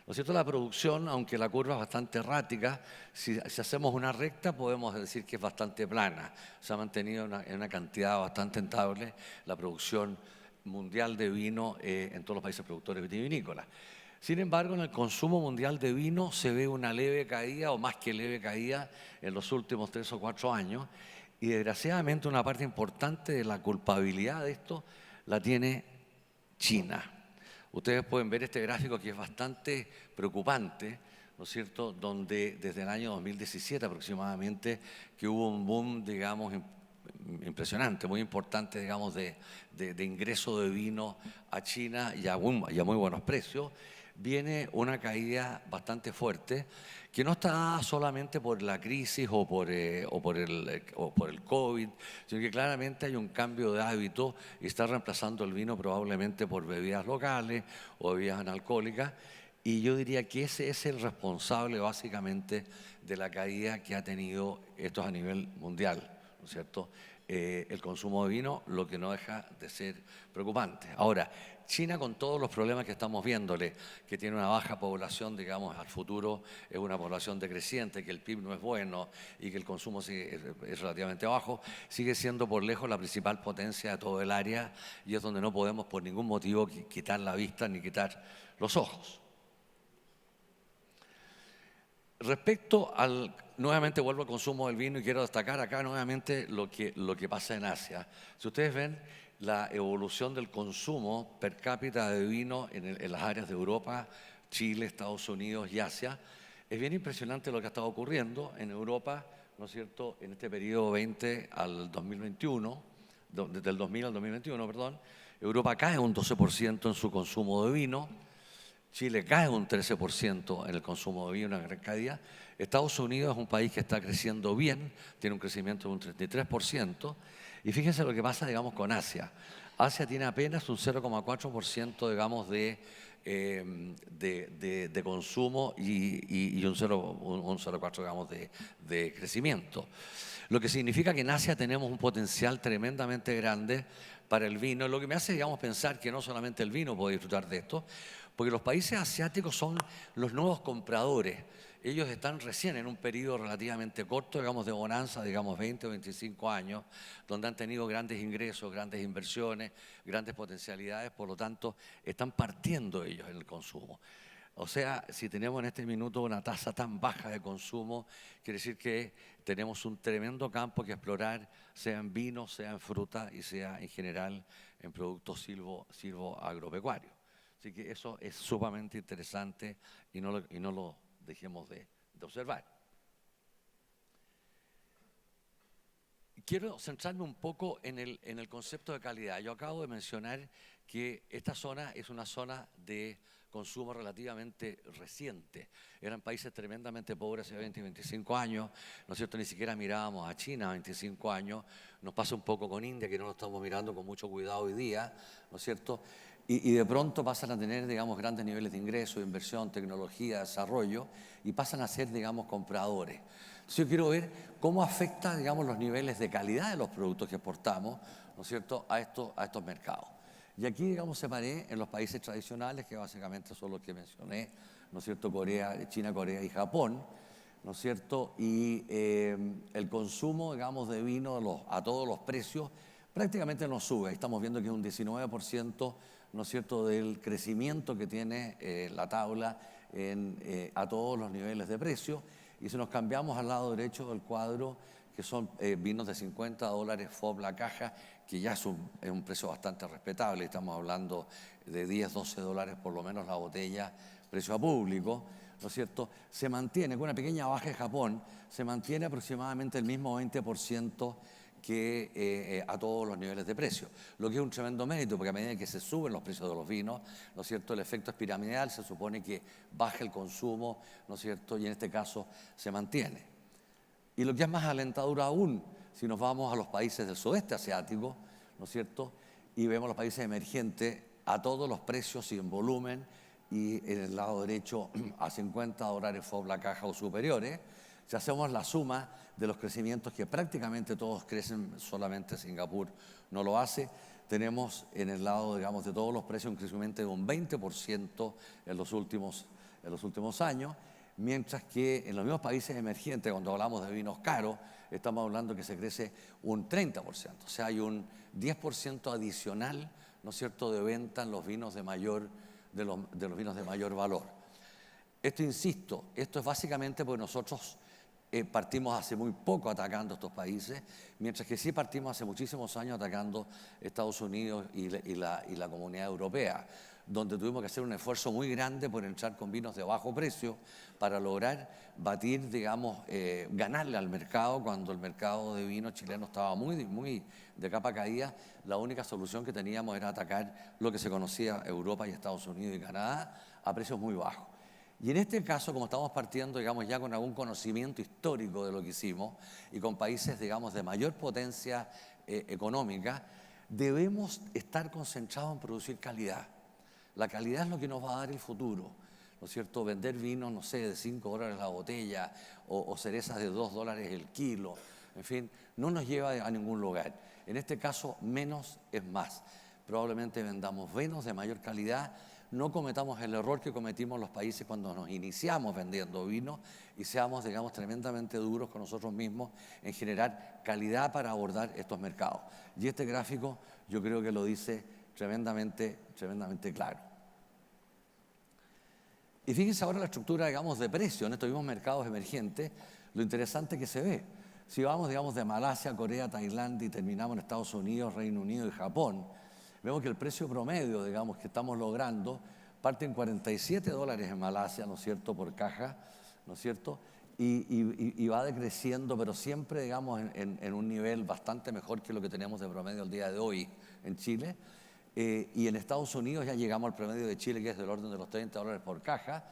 ¿No es cierto? La producción, aunque la curva es bastante errática, si hacemos una recta podemos decir que es bastante plana. Se ha mantenido en una cantidad bastante estable la producción mundial de vino en todos los países productores vitivinícolas. Sin embargo, en el consumo mundial de vino se ve una leve caída, o más que leve caída, en los últimos 3 o 4 años. Y desgraciadamente una parte importante de la culpabilidad de esto la tiene China. Ustedes pueden ver este gráfico que es bastante preocupante, ¿no es cierto?, donde desde el año 2017 aproximadamente que hubo un boom, digamos, impresionante, muy importante, digamos, de ingreso de vino a China y a muy buenos precios. Viene una caída bastante fuerte que no está dada solamente por la crisis o por el COVID, sino que claramente hay un cambio de hábito y está reemplazando el vino probablemente por bebidas locales o bebidas analcohólicas. Y yo diría que ese es el responsable básicamente de la caída que ha tenido esto a nivel mundial, ¿no es cierto? El consumo de vino, lo que no deja de ser preocupante. Ahora, China, con todos los problemas que estamos viéndole, que tiene una baja población, digamos, al futuro es una población decreciente, que el PIB no es bueno y que el consumo es relativamente bajo, sigue siendo por lejos la principal potencia de todo el área y es donde no podemos por ningún motivo quitar la vista ni quitar los ojos. Respecto nuevamente vuelvo al consumo del vino y quiero destacar acá nuevamente lo que pasa en Asia. Si ustedes ven la evolución del consumo per cápita de vino en las áreas de Europa, Chile, Estados Unidos y Asia, es bien impresionante lo que ha estado ocurriendo en Europa, ¿no es cierto?, en este periodo 20 al 2021, desde el 2000 al 2021, perdón. Europa cae un 12% en su consumo de vino. Chile cae un 13% en el consumo de vino, una gran caída. Estados Unidos es un país que está creciendo bien, tiene un crecimiento de un 33%. Y fíjense lo que pasa, digamos, con Asia. Asia tiene apenas un 0,4%, digamos, de consumo y un 0,4%, digamos, de crecimiento. Lo que significa que en Asia tenemos un potencial tremendamente grande para el vino, lo que me hace, digamos, pensar que no solamente el vino puede disfrutar de esto, porque los países asiáticos son los nuevos compradores. Ellos están recién en un periodo relativamente corto, digamos, de bonanza, digamos 20 o 25 años, donde han tenido grandes ingresos, grandes inversiones, grandes potencialidades, por lo tanto, están partiendo ellos en el consumo. O sea, si tenemos en este minuto una tasa tan baja de consumo, quiere decir que tenemos un tremendo campo que explorar, sea en vino, sea en fruta y sea en general en productos silvoagropecuarios. Así que eso es sumamente interesante y no lo dejemos de observar. Quiero centrarme un poco en el concepto de calidad. Yo acabo de mencionar que esta zona es una zona de consumo relativamente reciente. Eran países tremendamente pobres hace 20 y 25 años, ¿no es cierto? Ni siquiera mirábamos a China 25 años. Nos pasa un poco con India, que no lo estamos mirando con mucho cuidado hoy día, ¿no es cierto? Y de pronto pasan a tener, digamos, grandes niveles de ingreso, inversión, tecnología, desarrollo, y pasan a ser, digamos, compradores. Entonces yo quiero ver cómo afecta, digamos, los niveles de calidad de los productos que exportamos, ¿no es cierto?, a estos mercados. Y aquí, digamos, separé en los países tradicionales, que básicamente son los que mencioné, ¿no es cierto?, China, Corea y Japón, ¿no es cierto? Y el consumo, digamos, de vino a todos los precios prácticamente no sube. Estamos viendo que es un 19%, ¿no es cierto?, del crecimiento que tiene la tabla a todos los niveles de precio. Y si nos cambiamos al lado derecho del cuadro, que son vinos de $50 FOB la caja, que ya es un precio bastante respetable, estamos hablando de $10-12 por lo menos la botella, precio a público, ¿no es cierto? Se mantiene, con una pequeña baja de Japón, se mantiene aproximadamente el mismo 20% que a todos los niveles de precio, lo que es un tremendo mérito, porque a medida que se suben los precios de los vinos, ¿no es cierto?, el efecto es piramidal, se supone que baja el consumo, ¿no es cierto?, y en este caso se mantiene. Y lo que es más alentador aún, si nos vamos a los países del sudeste asiático, ¿no es cierto?, y vemos los países emergentes a todos los precios y en volumen, y en el lado derecho a $50 FOB la caja o superiores. Si hacemos la suma de los crecimientos que prácticamente todos crecen, solamente Singapur no lo hace, tenemos en el lado, digamos, de todos los precios un crecimiento de un 20% en los últimos años, mientras que en los mismos países emergentes, cuando hablamos de vinos caros, estamos hablando que se crece un 30%, o sea, hay un 10% adicional, ¿no es cierto?, de venta en los vinos de los vinos de mayor valor. Esto, insisto, esto es básicamente porque nosotros partimos hace muy poco atacando estos países, mientras que sí partimos hace muchísimos años atacando Estados Unidos y la Comunidad Europea, donde tuvimos que hacer un esfuerzo muy grande por entrar con vinos de bajo precio para lograr batir, digamos, ganarle al mercado. Cuando el mercado de vino chileno estaba muy de capa caída, la única solución que teníamos era atacar lo que se conocía Europa y Estados Unidos y Canadá a precios muy bajos. Y en este caso, como estamos partiendo, digamos, ya con algún conocimiento histórico de lo que hicimos y con países, digamos, de mayor potencia económica, debemos estar concentrados en producir calidad. La calidad es lo que nos va a dar el futuro, ¿no es cierto? Vender vinos, no sé, de $5 la botella o cerezas de $2 el kilo, en fin, no nos lleva a ningún lugar. En este caso, menos es más. Probablemente vendamos vinos de mayor calidad, no cometamos el error que cometimos los países cuando nos iniciamos vendiendo vino y seamos, digamos, tremendamente duros con nosotros mismos en generar calidad para abordar estos mercados. Y este gráfico yo creo que lo dice tremendamente claro. Y fíjense ahora la estructura, digamos, de precio en estos mismos mercados emergentes, lo interesante que se ve. Si vamos, digamos, de Malasia, Corea, Tailandia y terminamos en Estados Unidos, Reino Unido y Japón, vemos que el precio promedio, digamos, que estamos logrando parte en $47 en Malasia, ¿no es cierto?, por caja, ¿no es cierto?, y va decreciendo, pero siempre, digamos, en un nivel bastante mejor que lo que tenemos de promedio el día de hoy en Chile. Y en Estados Unidos ya llegamos al promedio de Chile, que es del orden de los $30 por caja.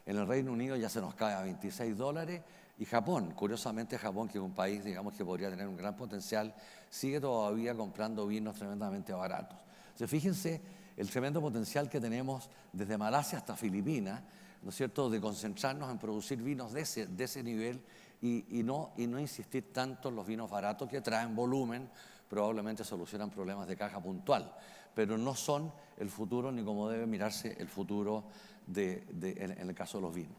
En el Reino Unido ya se nos cae a $26. Y Japón, curiosamente Japón, que es un país, digamos, que podría tener un gran potencial, sigue todavía comprando vinos tremendamente baratos. Entonces, fíjense el tremendo potencial que tenemos desde Malasia hasta Filipinas, ¿no es cierto?, de concentrarnos en producir vinos de ese nivel y no insistir tanto en los vinos baratos que traen volumen, probablemente solucionan problemas de caja puntual, pero no son el futuro ni como debe mirarse el futuro en el caso de los vinos.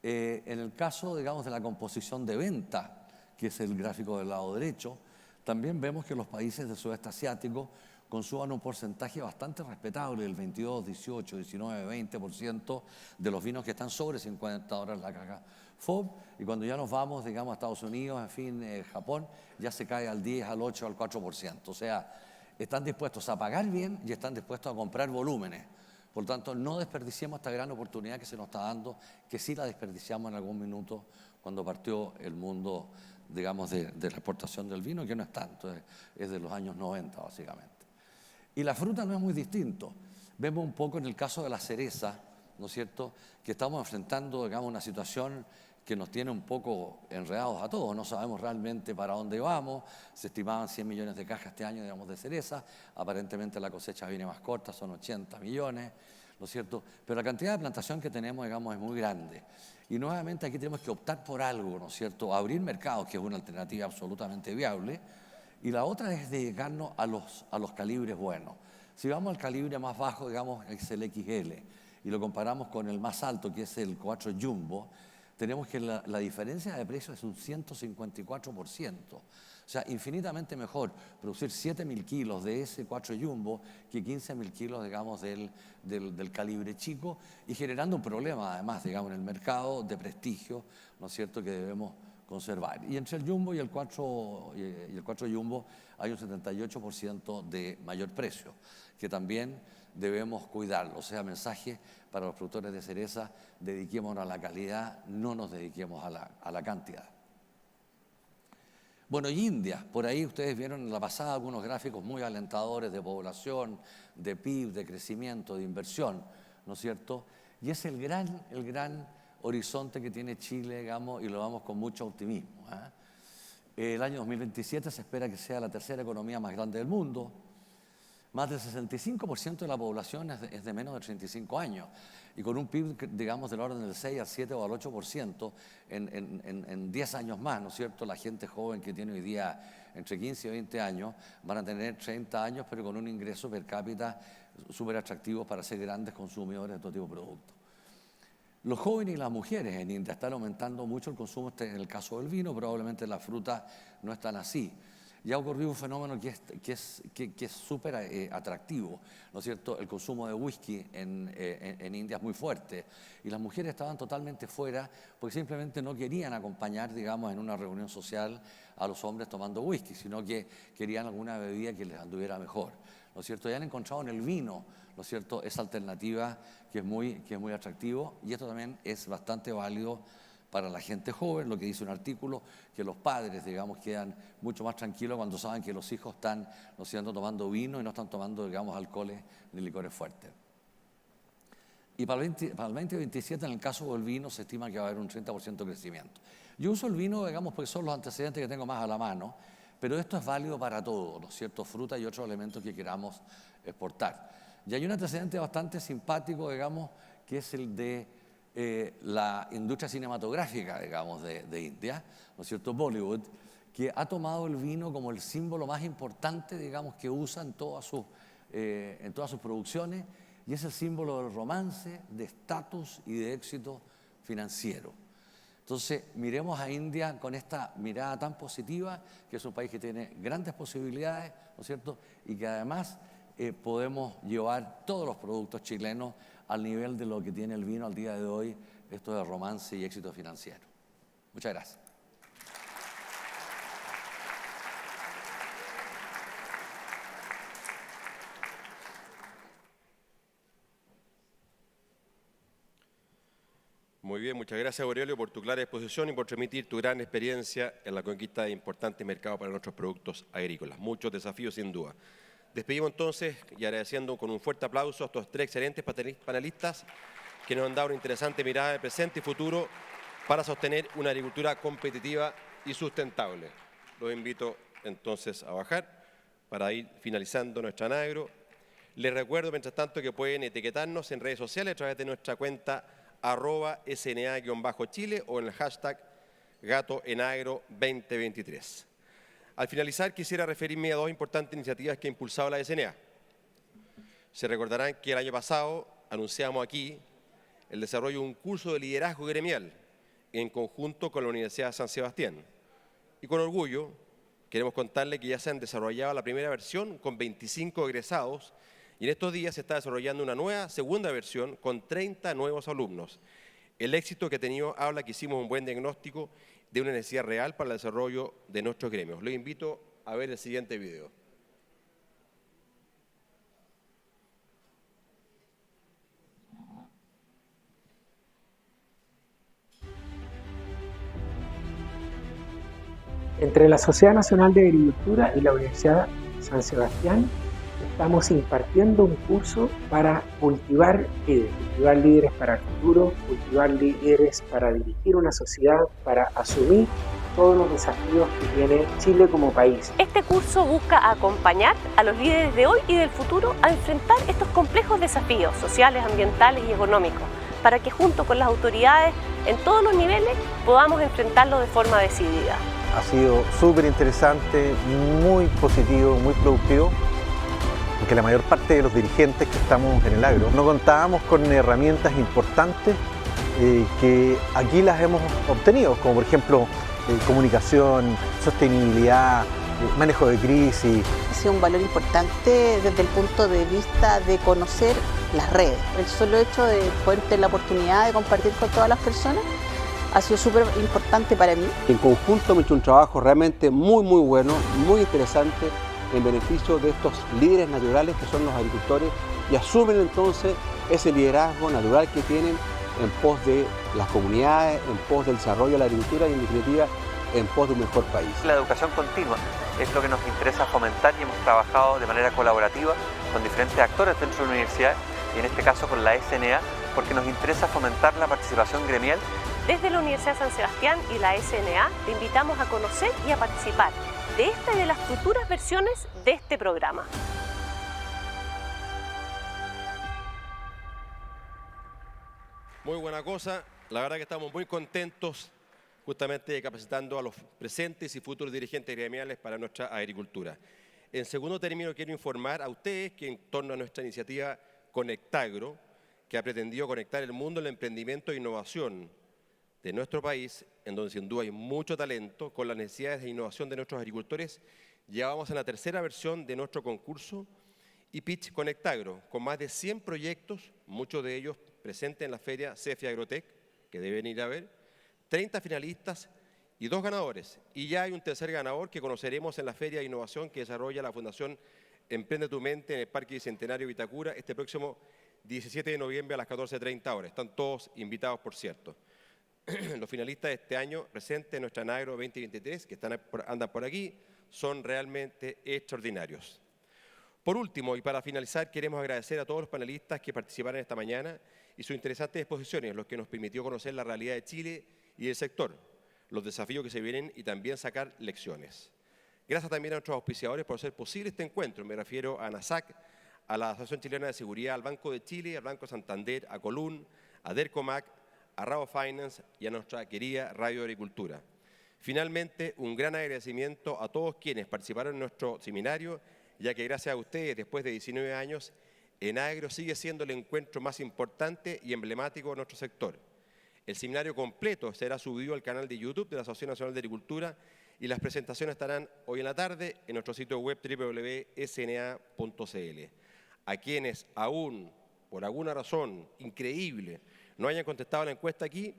En el caso, digamos, de la composición de venta, que es el gráfico del lado derecho, también vemos que los países del sudeste asiático consuman un porcentaje bastante respetable, el 22, 18, 19, 20% de los vinos que están sobre $50 la caja FOB, y cuando ya nos vamos, digamos, a Estados Unidos, en fin, Japón, ya se cae al 10, al 8, al 4%. O sea, están dispuestos a pagar bien y están dispuestos a comprar volúmenes. Por lo tanto, no desperdiciemos esta gran oportunidad que se nos está dando, que sí la desperdiciamos en algún minuto cuando partió el mundo, digamos, de la exportación del vino, que no es tanto, es de los años 90 básicamente. Y la fruta no es muy distinto. Vemos un poco en el caso de la cereza, ¿no es cierto?, que estamos enfrentando, digamos, una situación que nos tiene un poco enredados a todos. No sabemos realmente para dónde vamos. Se estimaban 100 millones de cajas este año, digamos, de cereza. Aparentemente la cosecha viene más corta, son 80 millones, ¿no es cierto? Pero la cantidad de plantación que tenemos, digamos, es muy grande. Y nuevamente aquí tenemos que optar por algo, ¿no es cierto? Abrir mercados, que es una alternativa absolutamente viable. Y la otra es dedicarnos a los calibres buenos. Si vamos al calibre más bajo, digamos, es el XL, y lo comparamos con el más alto, que es el 4 Jumbo, tenemos que la diferencia de precio es un 154%. O sea, infinitamente mejor producir 7.000 kilos de ese 4 Jumbo que 15.000 kilos, digamos, del calibre chico, y generando un problema, además, digamos, en el mercado de prestigio, ¿no es cierto?, que debemos conservar. Y entre el Jumbo y el 4 Jumbo hay un 78% de mayor precio, que también debemos cuidarlo. O sea, mensaje para los productores de cereza: dediquémonos a la calidad, no nos dediquemos a la cantidad. Bueno, y India, por ahí ustedes vieron en la pasada algunos gráficos muy alentadores de población, de PIB, de crecimiento, de inversión, ¿no es cierto? Y es el gran horizonte que tiene Chile, digamos, y lo vamos con mucho optimismo, ¿eh? El año 2027 se espera que sea la tercera economía más grande del mundo. Más del 65% de la población es de menos de 35 años. Y con un PIB, digamos, del orden del 6 al 7 o al 8% en 10 años más, ¿no es cierto? La gente joven que tiene hoy día entre 15 y 20 años van a tener 30 años, pero con un ingreso per cápita súper atractivo para ser grandes consumidores de todo tipo de productos. Los jóvenes y las mujeres en India están aumentando mucho el consumo, en el caso del vino, probablemente la fruta no es tan así. Ya ha ocurrido un fenómeno que es súper atractivo, ¿no es cierto? El consumo de whisky en India es muy fuerte y las mujeres estaban totalmente fuera porque simplemente no querían acompañar, digamos, en una reunión social a los hombres tomando whisky, sino que querían alguna bebida que les anduviera mejor, ¿no es cierto? Ya han encontrado en el vino, ¿no es cierto?, esa alternativa que es muy atractivo, y esto también es bastante válido para la gente joven. Lo que dice un artículo, que los padres, digamos, quedan mucho más tranquilos cuando saben que los hijos están, ¿no es cierto?, tomando vino y no están tomando, digamos, alcoholes ni licores fuertes. Y para el 2027, en el caso del vino, se estima que va a haber un 30% de crecimiento. Yo uso el vino, digamos, porque son los antecedentes que tengo más a la mano, pero esto es válido para todo, ¿no es cierto?, fruta y otros elementos que queramos exportar. Y hay un antecedente bastante simpático, digamos, que es el de la industria cinematográfica, digamos, de India, ¿no es cierto?, Bollywood, que ha tomado el vino como el símbolo más importante, digamos, que usa en todas sus producciones, y es el símbolo del romance, de estatus y de éxito financiero. Entonces, miremos a India con esta mirada tan positiva, que es un país que tiene grandes posibilidades, ¿no es cierto?, y que además podemos llevar todos los productos chilenos al nivel de lo que tiene el vino al día de hoy, esto de romance y éxito financiero. Muchas gracias. Muy bien, muchas gracias, Aurelio, por tu clara exposición y por transmitir tu gran experiencia en la conquista de importantes mercados para nuestros productos agrícolas. Muchos desafíos, sin duda. Despedimos entonces y agradeciendo con un fuerte aplauso a estos tres excelentes panelistas que nos han dado una interesante mirada de presente y futuro para sostener una agricultura competitiva y sustentable. Los invito entonces a bajar para ir finalizando nuestra Anagro. Les recuerdo, mientras tanto, que pueden etiquetarnos en redes sociales a través de nuestra cuenta @SNA_Chile o en el hashtag GatoEnagro2023. Al finalizar, quisiera referirme a dos importantes iniciativas que ha impulsado la SNA. Se recordarán que el año pasado anunciamos aquí el desarrollo de un curso de liderazgo gremial en conjunto con la Universidad de San Sebastián. Y con orgullo queremos contarle que ya se han desarrollado la primera versión con 25 egresados y en estos días se está desarrollando una nueva segunda versión con 30 nuevos alumnos. El éxito que ha tenido habla que hicimos un buen diagnóstico de una necesidad real para el desarrollo de nuestros gremios. Los invito a ver el siguiente video. Entre la Sociedad Nacional de Agricultura y la Universidad San Sebastián estamos impartiendo un curso para cultivar líderes para el futuro, cultivar líderes para dirigir una sociedad, para asumir todos los desafíos que tiene Chile como país. Este curso busca acompañar a los líderes de hoy y del futuro a enfrentar estos complejos desafíos sociales, ambientales y económicos, para que junto con las autoridades en todos los niveles podamos enfrentarlos de forma decidida. Ha sido súper interesante, muy positivo, muy productivo, porque la mayor parte de los dirigentes que estamos en el agro no contábamos con herramientas importantes que aquí las hemos obtenido, como por ejemplo comunicación, sostenibilidad, manejo de crisis. Ha sido un valor importante desde el punto de vista de conocer las redes. El solo hecho de poder tener la oportunidad de compartir con todas las personas ha sido súper importante para mí. En conjunto hemos hecho un trabajo realmente muy bueno, muy interesante en beneficio de estos líderes naturales que son los agricultores y asumen entonces ese liderazgo natural que tienen en pos de las comunidades, en pos del desarrollo de la agricultura y en definitiva en pos de un mejor país. La educación continua es lo que nos interesa fomentar y hemos trabajado de manera colaborativa con diferentes actores dentro de la universidad y en este caso con la SNA, porque nos interesa fomentar la participación gremial. Desde la Universidad San Sebastián y la SNA te invitamos a conocer y a participar de esta y de las futuras versiones de este programa. Muy buena cosa. La verdad que estamos muy contentos justamente capacitando a los presentes y futuros dirigentes gremiales para nuestra agricultura. En segundo término, quiero informar a ustedes que en torno a nuestra iniciativa Conectagro, que ha pretendido conectar el mundo del emprendimiento e innovación de nuestro país, en donde sin duda hay mucho talento, con las necesidades de innovación de nuestros agricultores, ya vamos en la tercera versión de nuestro concurso y pitch Conectagro, con más de 100 proyectos, muchos de ellos presentes en la feria CEFI Agrotech, que deben ir a ver, 30 finalistas y 2 ganadores. Y ya hay un tercer ganador que conoceremos en la Feria de Innovación que desarrolla la Fundación Emprende tu Mente en el Parque Bicentenario Vitacura este próximo 17 de noviembre a las 14:30 horas. Están todos invitados, por cierto. Los finalistas de este año presentes en nuestra Anagro 2023, que andan por aquí, son realmente extraordinarios. Por último, y para finalizar, queremos agradecer a todos los panelistas que participaron esta mañana y sus interesantes exposiciones, los que nos permitió conocer la realidad de Chile y del sector, los desafíos que se vienen y también sacar lecciones. Gracias también a nuestros auspiciadores por hacer posible este encuentro. Me refiero a ANASAC, a la Asociación Chilena de Seguridad, al Banco de Chile, al Banco Santander, a Colún, a Dercomac, a Rabo Finance y a nuestra querida Radio Agricultura. Finalmente, un gran agradecimiento a todos quienes participaron en nuestro seminario, ya que gracias a ustedes, después de 19 años, Enagro sigue siendo el encuentro más importante y emblemático de nuestro sector. El seminario completo será subido al canal de YouTube de la Asociación Nacional de Agricultura y las presentaciones estarán hoy en la tarde en nuestro sitio web www.sna.cl. A quienes aún, por alguna razón increíble, no hayan contestado la encuesta aquí,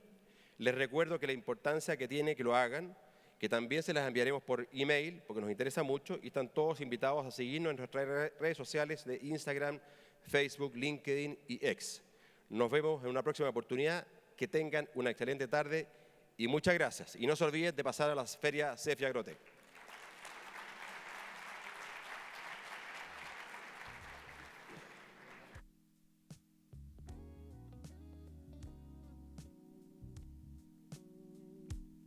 les recuerdo que la importancia que tiene que lo hagan, que también se las enviaremos por email, porque nos interesa mucho, y están todos invitados a seguirnos en nuestras redes sociales de Instagram, Facebook, LinkedIn y X. Nos vemos en una próxima oportunidad. Que tengan una excelente tarde y muchas gracias. Y no se olviden de pasar a la Feria CEFI Agrotech.